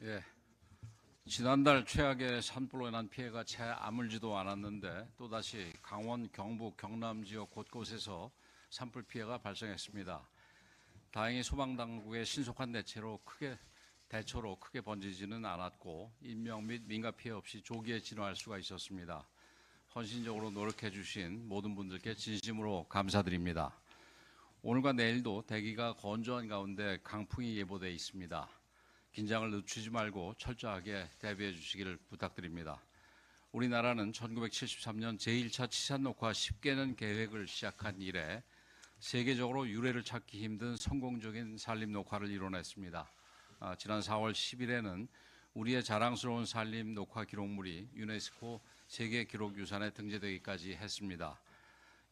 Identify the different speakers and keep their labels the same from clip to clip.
Speaker 1: 예. 지난달 최악의 산불로 인한 피해가 채 아물지도 않았는데 또다시 강원, 경북, 경남 지역 곳곳에서 산불 피해가 발생했습니다. 다행히 소방당국의 신속한 대처로 크게 번지지는 않았고 인명 및 민가 피해 없이 조기에 진화할 수가 있었습니다. 헌신적으로 노력해 주신 모든 분들께 진심으로 감사드립니다. 오늘과 내일도 대기가 건조한 가운데 강풍이 예보되어 있습니다. 긴장을 늦추지 말고 철저하게 대비해 주시기를 부탁드립니다. 우리나라는 1973년 제1차 치산 녹화 10개년 계획을 시작한 이래 세계적으로 유례를 찾기 힘든 성공적인 산림 녹화를 이뤄냈습니다. 지난 4월 10일에는 우리의 자랑스러운 산림 녹화 기록물이 유네스코 세계기록유산에 등재되기까지 했습니다.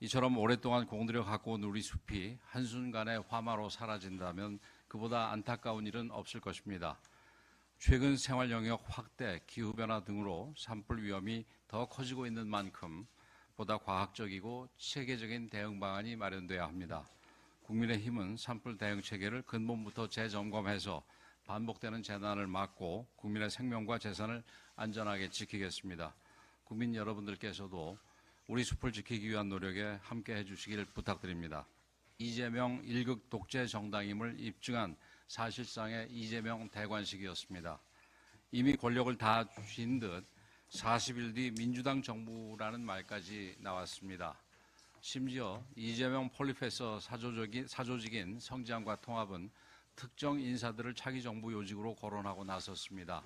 Speaker 1: 이처럼 오랫동안 공들여 가꿔온 우리 숲이 한순간에 화마로 사라진다면 그보다 안타까운 일은 없을 것입니다. 최근 생활 영역 확대, 기후변화 등으로 산불 위험이 더 커지고 있는 만큼 보다 과학적이고 체계적인 대응 방안이 마련돼야 합니다. 국민의힘은 산불 대응 체계를 근본부터 재점검해서 반복되는 재난을 막고 국민의 생명과 재산을 안전하게 지키겠습니다. 국민 여러분들께서도 우리 숲을 지키기 위한 노력에 함께해 주시기를 부탁드립니다. 이재명 1급 독재 정당임을 입증한 사실상의 이재명 대관식이었습니다. 이미 권력을 다 쥔 듯 40일 뒤 민주당 정부라는 말까지 나왔습니다. 심지어 이재명 폴리페서 사조직인 성장과 통합은 특정 인사들을 차기 정부 요직으로 거론하고 나섰습니다.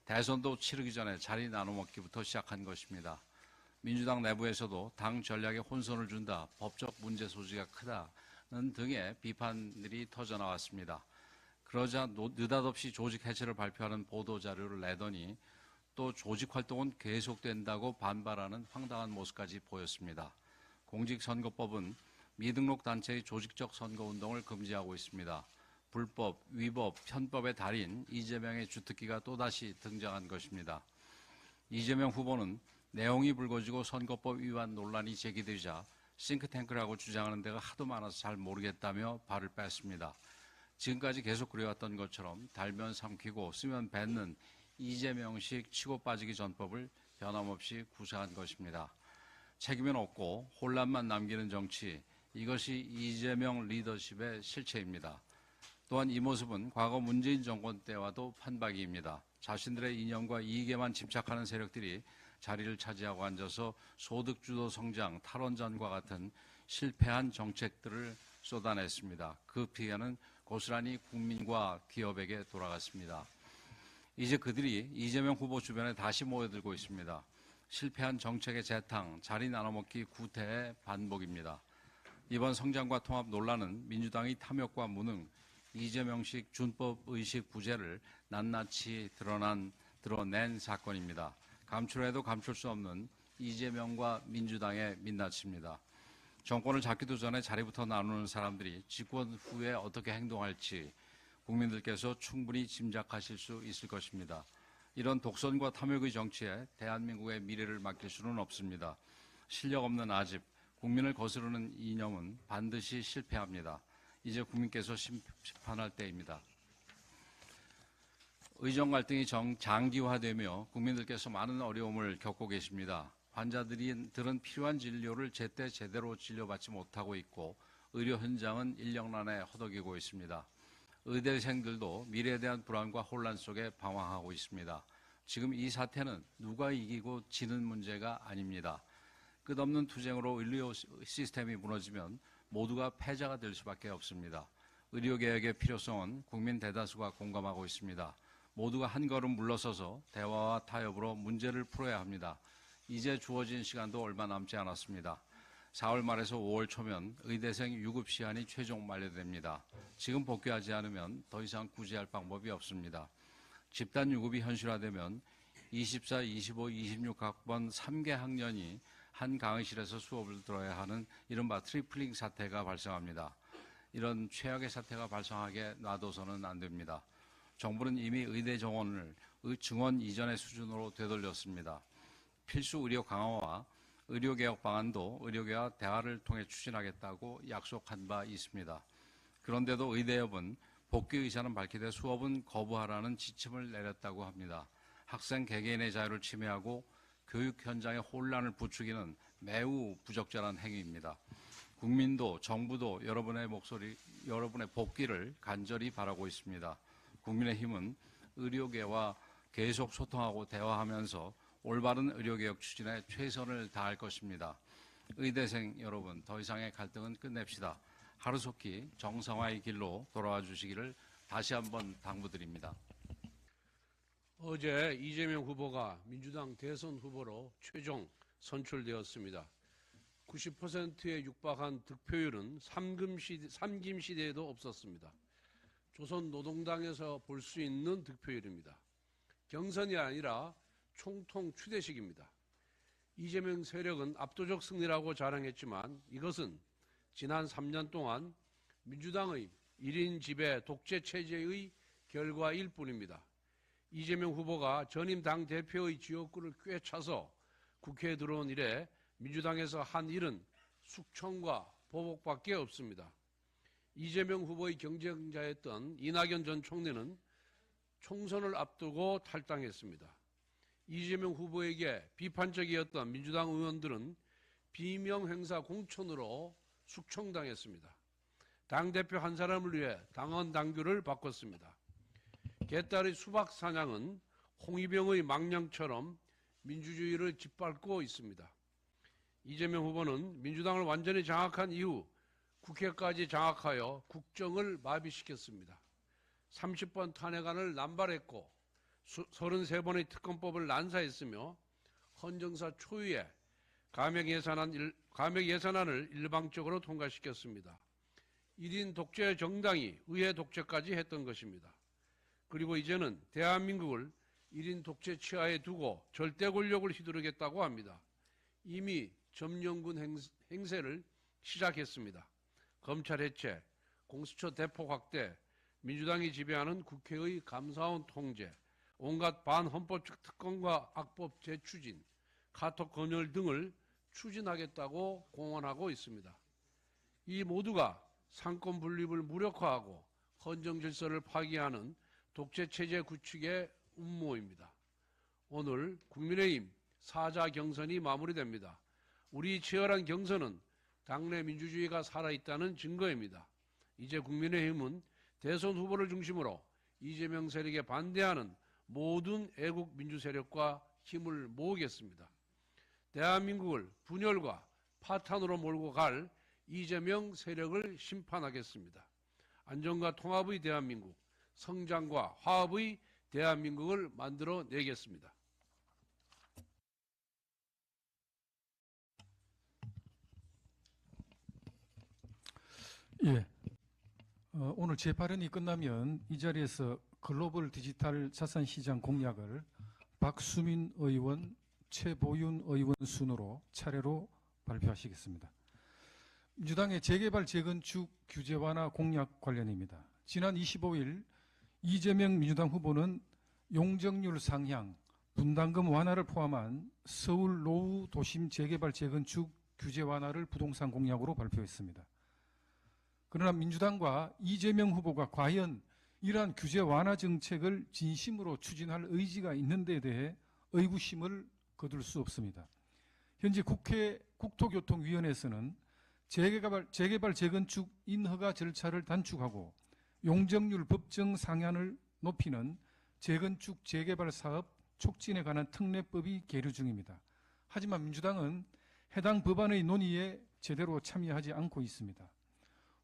Speaker 1: 대선도 치르기 전에 자리 나눠먹기부터 시작한 것입니다. 민주당 내부에서도 당 전략에 혼선을 준다, 법적 문제 소지가 크다는 등의 비판들이 터져나왔습니다. 그러자 느닷없이 조직 해체를 발표하는 보도자료를 내더니 또 조직 활동은 계속된다고 반발하는 황당한 모습까지 보였습니다. 공직선거법은 미등록 단체의 조직적 선거운동을 금지하고 있습니다. 불법, 위법, 편법의 달인 이재명의 주특기가 또다시 등장한 것입니다. 이재명 후보는 내용이 불거지고 선거법 위반 논란이 제기되자 싱크탱크라고 주장하는 데가 하도 많아서 잘 모르겠다며 발을 뺐습니다. 지금까지 계속 그래왔던 것처럼 달면 삼키고 쓰면 뱉는 이재명식 치고 빠지기 전법을 변함없이 구사한 것입니다. 책임은 없고 혼란만 남기는 정치, 이것이 이재명 리더십의 실체입니다. 또한 이 모습은 과거 문재인 정권 때와도 판박이입니다. 자신들의 이념과 이익에만 집착하는 세력들이 자리를 차지하고 앉아서 소득주도 성장, 탈원전과 같은 실패한 정책들을 쏟아냈습니다. 그 피해는 고스란히 국민과 기업에게 돌아갔습니다. 이제 그들이 이재명 후보 주변에 다시 모여들고 있습니다. 실패한 정책의 재탕, 자리 나눠먹기 구태의 반복입니다. 이번 성장과 통합 논란은 민주당의 탐욕과 무능, 이재명식 준법의식 부재를 낱낱이 드러낸 사건입니다. 감출해도 감출 수 없는 이재명과 민주당의 민낯입니다. 정권을 잡기도 전에 자리부터 나누는 사람들이 집권 후에 어떻게 행동할지 국민들께서 충분히 짐작하실 수 있을 것입니다. 이런 독선과 탐욕의 정치에 대한민국의 미래를 맡길 수는 없습니다. 실력 없는 아집, 국민을 거스르는 이념은 반드시 실패합니다. 이제 국민께서 심판할 때입니다. 의정 갈등이 장기화되며 국민들께서 많은 어려움을 겪고 계십니다. 환자들은 필요한 진료를 제때 제대로 진료받지 못하고 있고 의료 현장은 인력난에 허덕이고 있습니다. 의대생들도 미래에 대한 불안과 혼란 속에 방황하고 있습니다. 지금 이 사태는 누가 이기고 지는 문제가 아닙니다. 끝없는 투쟁으로 의료 시스템이 무너지면 모두가 패자가 될 수밖에 없습니다. 의료개혁의 필요성은 국민 대다수가 공감하고 있습니다. 모두가 한 걸음 물러서서 대화와 타협으로 문제를 풀어야 합니다. 이제 주어진 시간도 얼마 남지 않았습니다. 4월 말에서 5월 초면 의대생 유급 시한이 최종 만료됩니다. 지금 복귀하지 않으면 더 이상 구제할 방법이 없습니다. 집단 유급이 현실화되면 24, 25, 26학번 3개 학년이 한 강의실에서 수업을 들어야 하는 이른바 트리플링 사태가 발생합니다. 이런 최악의 사태가 발생하게 놔둬서는 안 됩니다. 정부는 이미 의대 정원을 증원 이전의 수준으로 되돌렸습니다. 필수 의료 강화와 의료개혁 방안도 의료계와 대화를 통해 추진하겠다고 약속한 바 있습니다. 그런데도 의대협은 복귀 의사는 밝히되 수업은 거부하라는 지침을 내렸다고 합니다. 학생 개개인의 자유를 침해하고 교육 현장에 혼란을 부추기는 매우 부적절한 행위입니다. 국민도 정부도 여러분의 복귀를 간절히 바라고 있습니다. 국민의힘은 의료계와 계속 소통하고 대화하면서 올바른 의료개혁 추진에 최선을 다할 것입니다. 의대생 여러분, 더 이상의 갈등은 끝냅시다. 하루속히 정상화의 길로 돌아와 주시기를 다시 한번 당부드립니다.
Speaker 2: 어제 이재명 후보가 민주당 대선 후보로 최종 선출되었습니다. 90%에 육박한 득표율은 삼김 시대에도 없었습니다. 조선노동당에서 볼 수 있는 득표율입니다. 경선이 아니라 총통 추대식입니다. 이재명 세력은 압도적 승리라고 자랑했지만 이것은 지난 3년 동안 민주당의 1인 지배 독재 체제의 결과일 뿐입니다. 이재명 후보가 전임 당대표의 지역구를 꿰차서 국회에 들어온 이래 민주당에서 한 일은 숙청과 보복밖에 없습니다. 이재명 후보의 경쟁자였던 이낙연 전 총리는 총선을 앞두고 탈당했습니다. 이재명 후보에게 비판적이었던 민주당 의원들은 비명 행사 공천으로 숙청당했습니다. 당대표 한 사람을 위해 당원 당규를 바꿨습니다. 개딸의 수박 사냥은 홍위병의 망령처럼 민주주의를 짓밟고 있습니다. 이재명 후보는 민주당을 완전히 장악한 이후 국회까지 장악하여 국정을 마비시켰습니다. 30번 탄핵안을 남발했고 33번의 특검법을 난사했으며 헌정사 초유의 감액 예산안을 일방적으로 통과시켰습니다. 1인 독재 정당이 의회 독재까지 했던 것입니다. 그리고 이제는 대한민국을 1인 독재 치하에 두고 절대 권력을 휘두르겠다고 합니다. 이미 점령군 행세를 시작했습니다. 검찰 해체, 공수처 대폭 확대, 민주당이 지배하는 국회의 감사원 통제, 온갖 반헌법적 특권과 악법 재추진, 카톡 건열 등을 추진하겠다고 공언하고 있습니다. 이 모두가 상권 분립을 무력화하고 헌정 질서를 파기하는 독재체제 구축의 음모입니다. 오늘 국민의힘 4자 경선이 마무리됩니다. 우리 치열한 경선은 당내 민주주의가 살아있다는 증거입니다. 이제 국민의힘은 대선 후보를 중심으로 이재명 세력에 반대하는 모든 애국 민주 세력과 힘을 모으겠습니다. 대한민국을 분열과 파탄으로 몰고 갈 이재명 세력을 심판하겠습니다. 안정과 통합의 대한민국, 성장과 화합의 대한민국을 만들어 내겠습니다.
Speaker 3: 예. 오늘 제 발언이 끝나면 이 자리에서 글로벌 디지털 자산 시장 공약을 박수민 의원, 최보윤 의원 순으로 차례로 발표하시겠습니다. 민주당의 재개발 재건축 규제 완화 공약 관련입니다. 지난 25일 이재명 민주당 후보는 용적률 상향, 분담금 완화를 포함한 서울 노후 도심 재개발 재건축 규제 완화를 부동산 공약으로 발표했습니다. 그러나 민주당과 이재명 후보가 과연 이러한 규제 완화 정책을 진심으로 추진할 의지가 있는 데 대해 의구심을 거둘 수 없습니다. 현재 국회 국토교통위원회에서는 재개발 재건축 인허가 절차를 단축하고 용적률 법정 상한을 높이는 재건축 재개발 사업 촉진에 관한 특례법이 계류 중입니다. 하지만 민주당은 해당 법안의 논의에 제대로 참여하지 않고 있습니다.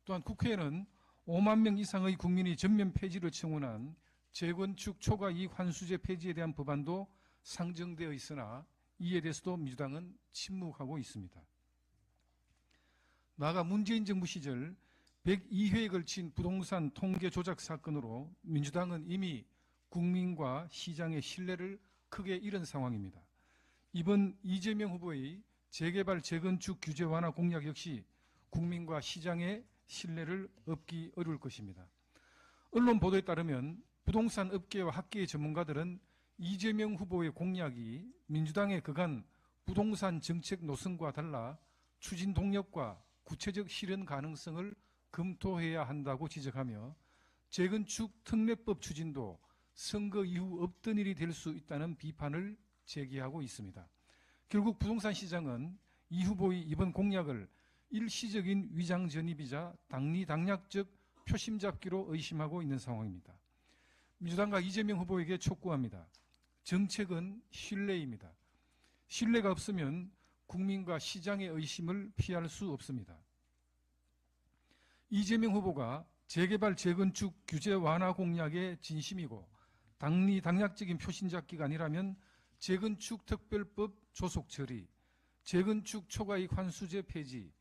Speaker 3: 또한 국회에는 5만 명 이상의 국민이 전면 폐지를 청원한 재건축 초과이익 환수제 폐지에 대한 법안도 상정되어 있으나 이에 대해서도 민주당은 침묵하고 있습니다. 나아가 문재인 정부 시절 102회에 걸친 부동산 통계 조작 사건으로 민주당은 이미 국민과 시장의 신뢰를 크게 잃은 상황입니다. 이번 이재명 후보의 재개발 재건축 규제 완화 공약 역시 국민과 시장의 신뢰를 얻기 어려울 것입니다. 언론 보도에 따르면 부동산 업계와 학계의 전문가들은 이재명 후보의 공약이 민주당의 그간 부동산 정책 노선과 달라 추진 동력과 구체적 실현 가능성을 검토해야 한다고 지적하며 재건축 특례법 추진도 선거 이후 없던 일이 될 수 있다는 비판을 제기하고 있습니다. 결국 부동산 시장은 이 후보의 이번 공약을 일시적인 위장 전입이자 당리당략적 표심 잡기로 의심하고 있는 상황입니다. 민주당과 이재명 후보에게 촉구합니다. 정책은 신뢰입니다. 신뢰가 없으면 국민과 시장의 의심을 피할 수 없습니다. 이재명 후보가 재개발 재건축 규제 완화 공약의 진심이고 당리당략적인 표심 잡기가 아니라면 재건축 특별법 조속 처리, 재건축 초과이익 환수제 폐지,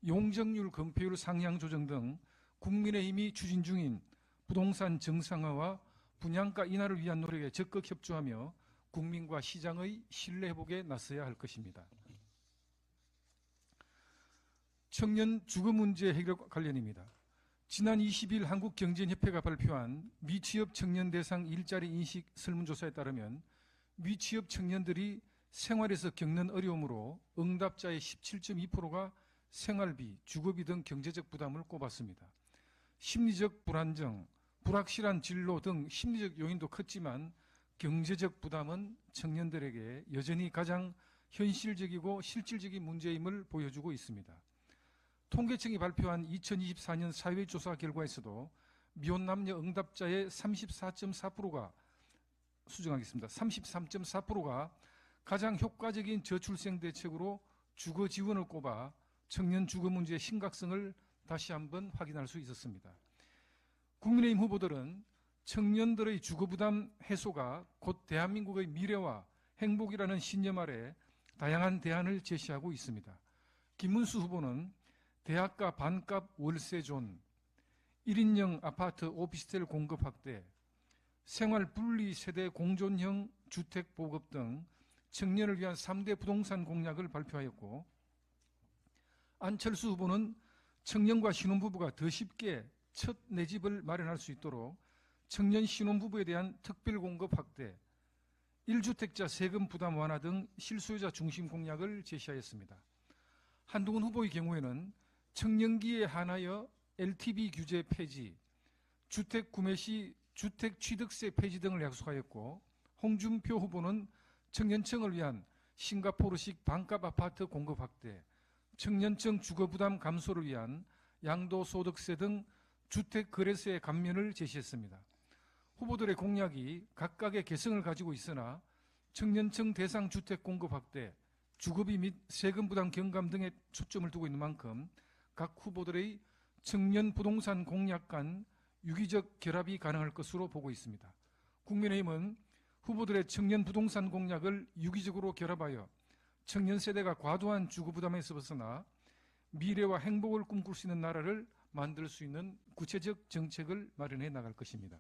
Speaker 3: 용적률 건폐율 상향 조정 등 국민의힘이 추진 중인 부동산 정상화와 분양가 인하를 위한 노력에 적극 협조하며 국민과 시장의 신뢰 회복에 나서야 할 것입니다. 청년 주거 문제 해결 관련입니다. 지난 20일 한국경제협회가 발표한 미취업 청년 대상 일자리 인식 설문조사에 따르면 미취업 청년들이 생활에서 겪는 어려움으로 응답자의 17.2%가 생활비, 주거비 등 경제적 부담을 꼽았습니다. 심리적 불안정, 불확실한 진로 등 심리적 요인도 컸지만 경제적 부담은 청년들에게 여전히 가장 현실적이고 실질적인 문제임을 보여주고 있습니다. 통계청이 발표한 2024년 사회조사 결과에서도 미혼 남녀 응답자의 34.4%가 수정하겠습니다. 33.4%가 가장 효과적인 저출생 대책으로 주거 지원을 꼽아 청년 주거 문제의 심각성을 다시 한번 확인할 수 있었습니다. 국민의힘 후보들은 청년들의 주거 부담 해소가 곧 대한민국의 미래와 행복이라는 신념 아래 다양한 대안을 제시하고 있습니다. 김문수 후보는 대학가 반값 월세존, 1인용 아파트 오피스텔 공급 확대, 생활 분리 세대 공존형 주택 보급 등 청년을 위한 3대 부동산 공약을 발표하였고, 안철수 후보는 청년과 신혼부부가 더 쉽게 첫 내 집을 마련할 수 있도록 청년 신혼부부에 대한 특별 공급 확대, 1주택자 세금 부담 완화 등 실소유자 중심 공약을 제시하였습니다. 한동훈 후보의 경우에는 청년기에 한하여 LTV 규제 폐지, 주택 구매 시 주택 취득세 폐지 등을 약속하였고, 홍준표 후보는 청년층을 위한 싱가포르식 반값 아파트 공급 확대, 청년층 주거부담 감소를 위한 양도소득세 등 주택 거래세 감면을 제시했습니다. 후보들의 공약이 각각의 개성을 가지고 있으나 청년층 대상 주택 공급 확대, 주거비 및 세금 부담 경감 등에 초점을 두고 있는 만큼 각 후보들의 청년 부동산 공약 간 유기적 결합이 가능할 것으로 보고 있습니다. 국민의힘은 후보들의 청년 부동산 공약을 유기적으로 결합하여 청년 세대가 과도한 주거 부담에서 벗어나 미래와 행복을 꿈꿀 수 있는 나라를 만들 수 있는 구체적 정책을 마련해 나갈 것입니다.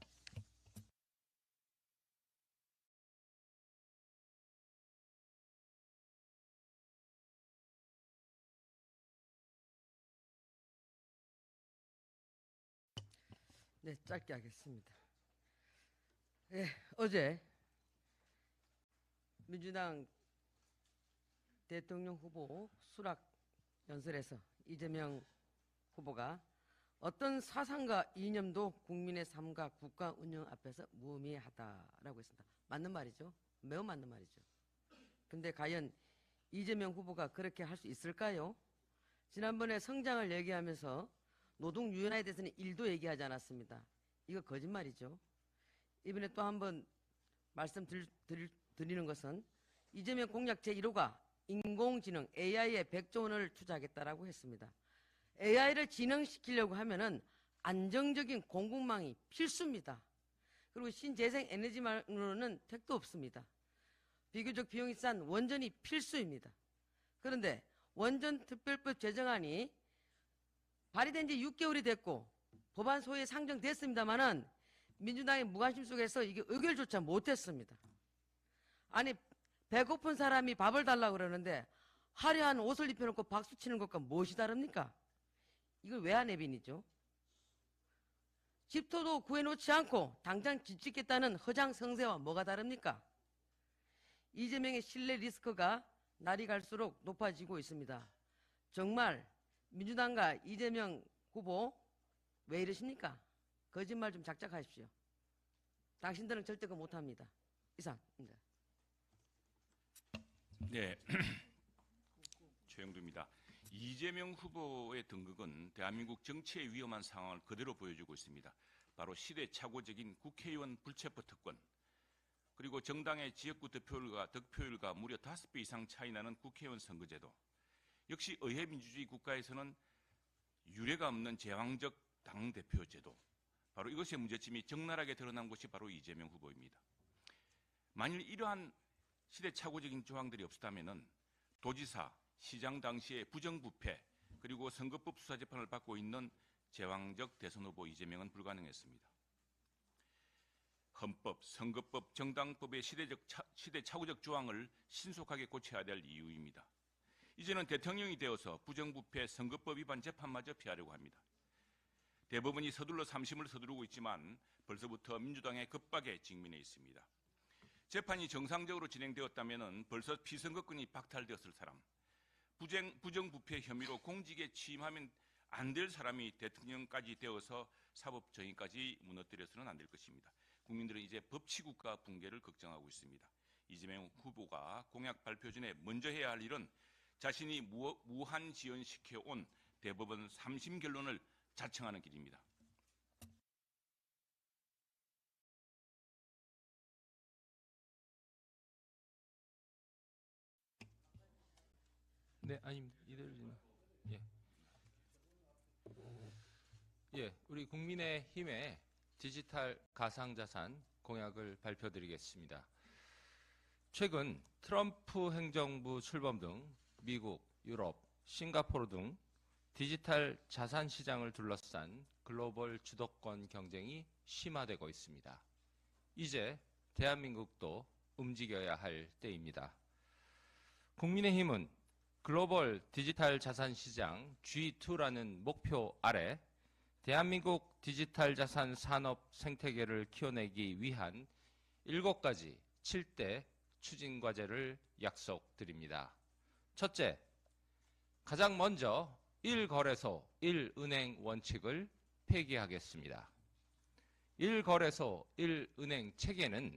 Speaker 4: 네, 짧게 하겠습니다. 예, 어제 민주당 대통령 후보 수락 연설에서 이재명 후보가 어떤 사상과 이념도 국민의 삶과 국가 운영 앞에서 무의미하다라고 했습니다. 맞는 말이죠. 매우 맞는 말이죠. 근데 과연 이재명 후보가 그렇게 할 수 있을까요? 지난번에 성장을 얘기하면서 노동 유연화에 대해서는 1도 얘기하지 않았습니다. 이거 거짓말이죠. 이번에 또 한번 말씀드리는 것은 이재명 공약 제1호가 인공지능 AI에 100조 원을 투자하겠다라고 했습니다. AI를 진흥시키려고 하면은 안정적인 공급망이 필수입니다. 그리고 신재생 에너지만으로는 택도 없습니다. 비교적 비용이 싼 원전이 필수입니다. 그런데 원전 특별법 제정안이 발의된 지 6개월이 됐고 법안 소위에 상정됐습니다만은 민주당의 무관심 속에서 이게 의결조차 못했습니다. 아니 배고픈 사람이 밥을 달라고 그러는데 화려한 옷을 입혀놓고 박수 치는 것과 무엇이 다릅니까? 이걸 왜 안 해빈이죠? 집터도 구해놓지 않고 당장 집 짓겠다는 허장성세와 뭐가 다릅니까? 이재명의 신뢰 리스크가 날이 갈수록 높아지고 있습니다. 정말 민주당과 이재명 후보 왜 이러십니까? 거짓말 좀 작작하십시오. 당신들은 절대 그거 못합니다. 이상입니다.
Speaker 5: 네, 최영두입니다. 이재명 후보의 등극은 대한민국 정치의 위험한 상황을 그대로 보여주고 있습니다. 바로 시대착오적인 국회의원 불체포 특권, 그리고 정당의 지역구 득표율과 무려 5배 이상 차이 나는 국회의원 선거제도, 역시 의회 민주주의 국가에서는 유례가 없는 제왕적 당대표 제도, 바로 이것의 문제점이 적나라하게 드러난 것이 바로 이재명 후보입니다. 만일 이러한 시대착오적인 조항들이 없었다면 도지사, 시장 당시의 부정부패, 그리고 선거법 수사재판을 받고 있는 제왕적 대선 후보 이재명은 불가능했습니다. 헌법, 선거법, 정당법의 시대착오적 조항을 신속하게 고쳐야 될 이유입니다. 이제는 대통령이 되어서 부정부패, 선거법 위반 재판마저 피하려고 합니다. 대법원이 서둘러 3심을 서두르고 있지만 벌써부터 민주당의 급박에 직면해 있습니다. 재판이 정상적으로 진행되었다면 벌써 피선거권이 박탈되었을 사람, 부정부패 혐의로 공직에 취임하면 안 될 사람이 대통령까지 되어서 사법정의까지 무너뜨려서는 안 될 것입니다. 국민들은 이제 법치국가 붕괴를 걱정하고 있습니다. 이재명 후보가 공약 발표 전에 먼저 해야 할 일은 자신이 무한지연시켜온 대법원 3심 결론을 자청하는 길입니다.
Speaker 6: 네, 아닙니다. 이대로는 우리 국민의힘의 디지털 가상자산 공약을 발표드리겠습니다. 최근 트럼프 행정부 출범 등 미국, 유럽, 싱가포르 등 디지털 자산 시장을 둘러싼 글로벌 주도권 경쟁이 심화되고 있습니다. 이제 대한민국도 움직여야 할 때입니다. 국민의힘은 글로벌 디지털 자산 시장 G2라는 목표 아래 대한민국 디지털 자산 산업 생태계를 키워내기 위한 7가지 7대 추진 과제를 약속드립니다. 첫째, 가장 먼저 1거래소 1은행 원칙을 폐기하겠습니다. 1거래소 1은행 체계는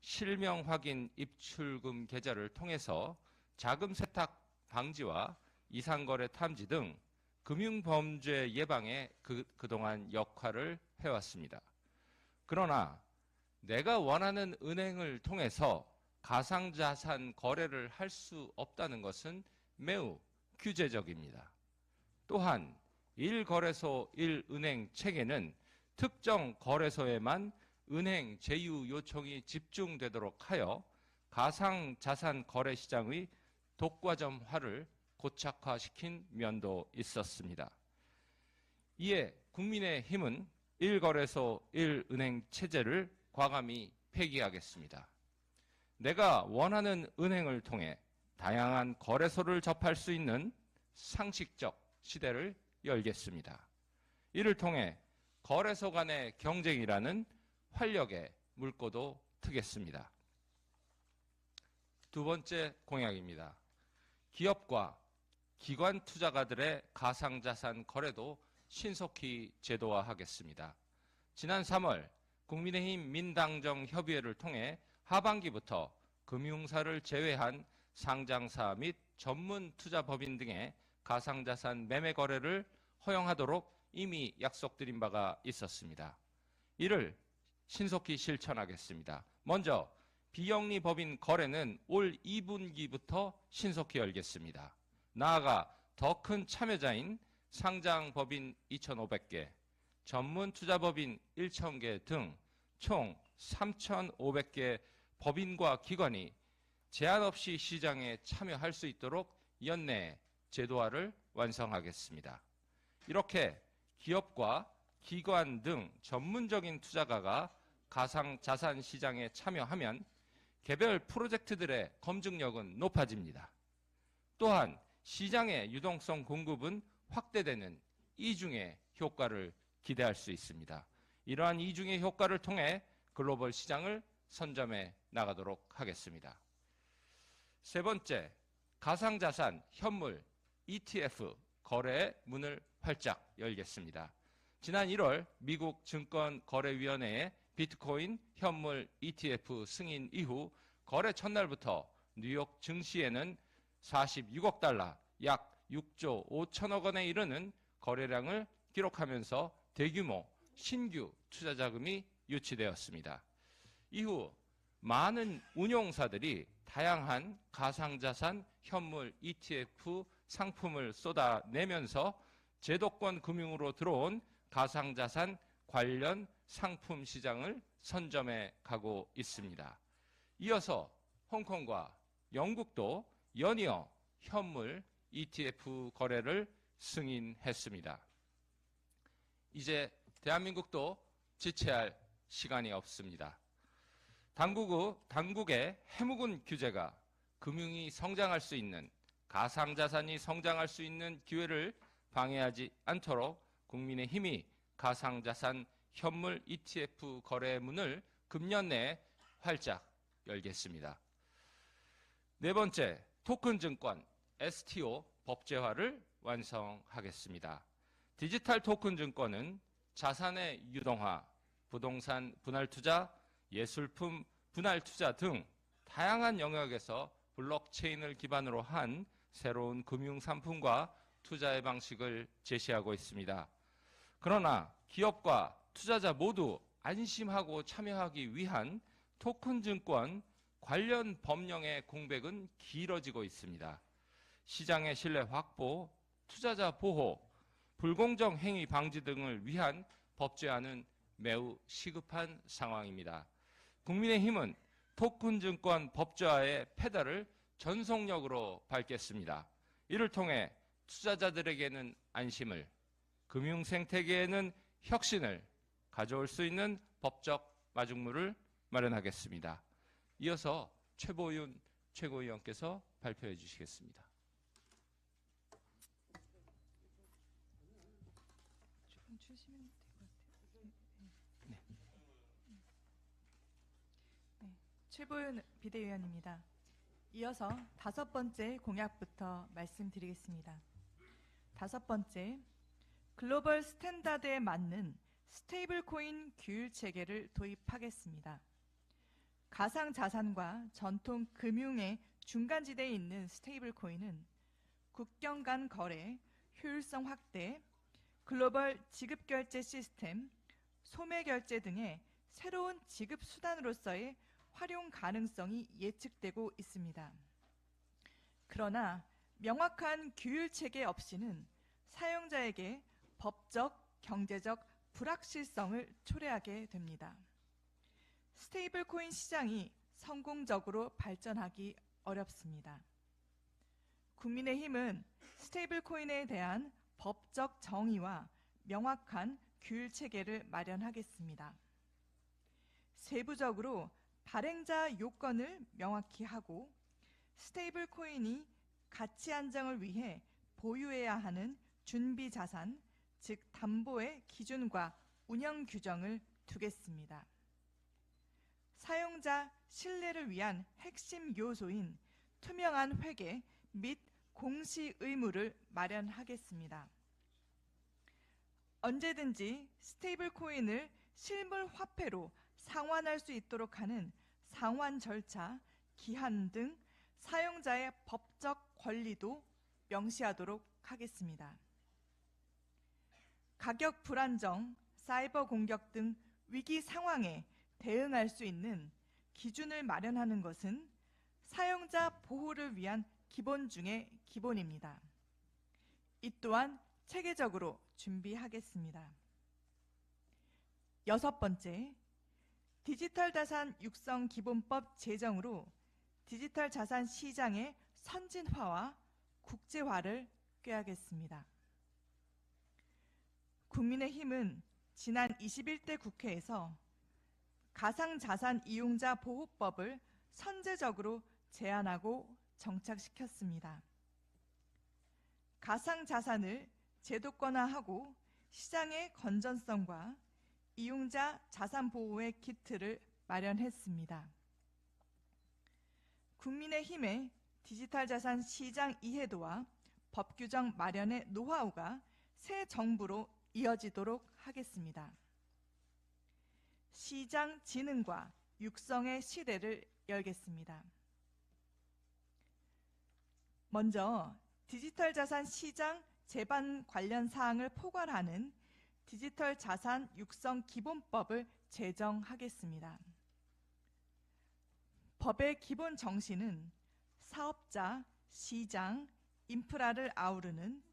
Speaker 6: 실명 확인 입출금 계좌를 통해서 자금 세탁 방지와 이상거래 탐지 등 금융범죄 예방에 그동안 역할을 해왔습니다. 그러나 내가 원하는 은행을 통해서 가상자산 거래를 할 수 없다는 것은 매우 규제적입니다. 또한 1거래소 1은행 체계는 특정 거래소에만 은행 제휴 요청이 집중되도록 하여 가상자산 거래 시장의 독과점화를 고착화시킨 면도 있었습니다. 이에 국민의힘은 1거래소 1은행 체제를 과감히 폐기하겠습니다. 내가 원하는 은행을 통해 다양한 거래소를 접할 수 있는 상식적 시대를 열겠습니다. 이를 통해 거래소 간의 경쟁이라는 활력의 물꼬도 트겠습니다. 두 번째 공약입니다. 기업과 기관 투자가들의 가상자산 거래도 신속히 제도화하겠습니다. 지난 3월 국민의힘 민당정 협의회를 통해 하반기부터 금융사를 제외한 상장사 및 전문 투자법인 등의 가상자산 매매 거래를 허용하도록 이미 약속드린 바가 있었습니다. 이를 신속히 실천하겠습니다. 먼저 비영리 법인 거래는 올 2분기부터 신속히 열겠습니다. 나아가 더 큰 참여자인 상장법인 2,500개, 전문 투자법인 1,000개 등 총 3,500개 법인과 기관이 제한 없이 시장에 참여할 수 있도록 연내에 제도화를 완성하겠습니다. 이렇게 기업과 기관 등 전문적인 투자가가 가상자산 시장에 참여하면 개별 프로젝트들의 검증력은 높아집니다. 또한 시장의 유동성 공급은 확대되는 이중의 효과를 기대할 수 있습니다. 이러한 이중의 효과를 통해 글로벌 시장을 선점해 나가도록 하겠습니다. 세 번째, 가상자산, 현물, ETF 거래의 문을 활짝 열겠습니다. 지난 1월 미국 증권거래위원회의 비트코인 현물 ETF 승인 이후 거래 첫날부터 뉴욕 증시에는 46억 달러, 약 6조 5천억 원에 이르는 거래량을 기록하면서 대규모 신규 투자 자금이 유치되었습니다. 이후 많은 운용사들이 다양한 가상자산 현물 ETF 상품을 쏟아내면서 제도권 금융으로 들어온 가상자산 관련 상품 시장을 선점해 가고 있습니다. 이어서 홍콩과 영국도 연이어 현물 ETF 거래를 승인했습니다. 이제 대한민국도 지체할 시간이 없습니다. 당국의 해묵은 규제가 금융이 성장할 수 있는, 가상자산이 성장할 수 있는 기회를 방해하지 않도록 국민의힘이 가상자산 현물 ETF 거래 문을 금년 내에 활짝 열겠습니다. 네 번째, 토큰 증권 STO 법제화를 완성하겠습니다. 디지털 토큰 증권은 자산의 유동화, 부동산 분할 투자, 예술품 분할 투자 등 다양한 영역에서 블록체인을 기반으로 한 새로운 금융 상품과 투자의 방식을 제시하고 있습니다. 그러나 기업과 투자자 모두 안심하고 참여하기 위한 토큰 증권 관련 법령의 공백은 길어지고 있습니다. 시장의 신뢰 확보, 투자자 보호, 불공정 행위 방지 등을 위한 법제화는 매우 시급한 상황입니다. 국민의힘은 토큰 증권 법제화의 페달을 전속력으로 밟겠습니다. 이를 통해 투자자들에게는 안심을, 금융 생태계에는 혁신을 가져올 수 있는 법적 마중물을 마련하겠습니다. 이어서 최보윤 최고위원께서 발표해 주시겠습니다.
Speaker 7: 최보윤 비대위원입니다. 이어서 5번째 공약부터 말씀드리겠습니다. 5번째, 글로벌 스탠다드에 맞는 스테이블 코인 규율 체계를 도입하겠습니다. 가상자산과 전통 금융의 중간지대에 있는 스테이블 코인은 국경 간 거래, 효율성 확대, 글로벌 지급결제 시스템, 소매결제 등의 새로운 지급 수단으로서의 활용 가능성이 예측되고 있습니다. 그러나 명확한 규율 체계 없이는 사용자에게 법적, 경제적 불확실성을 초래하게 됩니다. 스테이블 코인 시장이 성공적으로 발전하기 어렵습니다. 국민의힘은 스테이블 코인에 대한 법적 정의와 명확한 규율 체계를 마련하겠습니다. 세부적으로 발행자 요건을 명확히 하고 스테이블 코인이 가치 안정을 위해 보유해야 하는 준비 자산, 즉 담보의 기준과 운영 규정을 두겠습니다. 사용자 신뢰를 위한 핵심 요소인 투명한 회계 및 공시 의무를 마련하겠습니다. 언제든지 스테이블 코인을 실물 화폐로 상환할 수 있도록 하는 상환 절차, 기한 등 사용자의 법적 권리도 명시하도록 하겠습니다. 가격 불안정, 사이버 공격 등 위기 상황에 대응할 수 있는 기준을 마련하는 것은 사용자 보호를 위한 기본 중의 기본입니다. 이 또한 체계적으로 준비하겠습니다. 6번째, 디지털 자산 육성 기본법 제정으로 디지털 자산 시장의 선진화와 국제화를 꾀하겠습니다. 국민의힘은 지난 21대 국회에서 가상자산 이용자 보호법을 선제적으로 제안하고 정착시켰습니다. 가상자산을 제도권화하고 시장의 건전성과 이용자 자산 보호의 키트를 마련했습니다. 국민의힘의 디지털 자산 시장 이해도와 법 규정 마련의 노하우가 새 정부로 이어지도록 하겠습니다. 시장 진흥과 육성의 시대를 열겠습니다. 먼저 디지털 자산 시장 제반 관련 사항을 포괄하는 디지털 자산 육성 기본법을 제정하겠습니다. 법의 기본 정신은 사업자, 시장, 인프라를 아우르는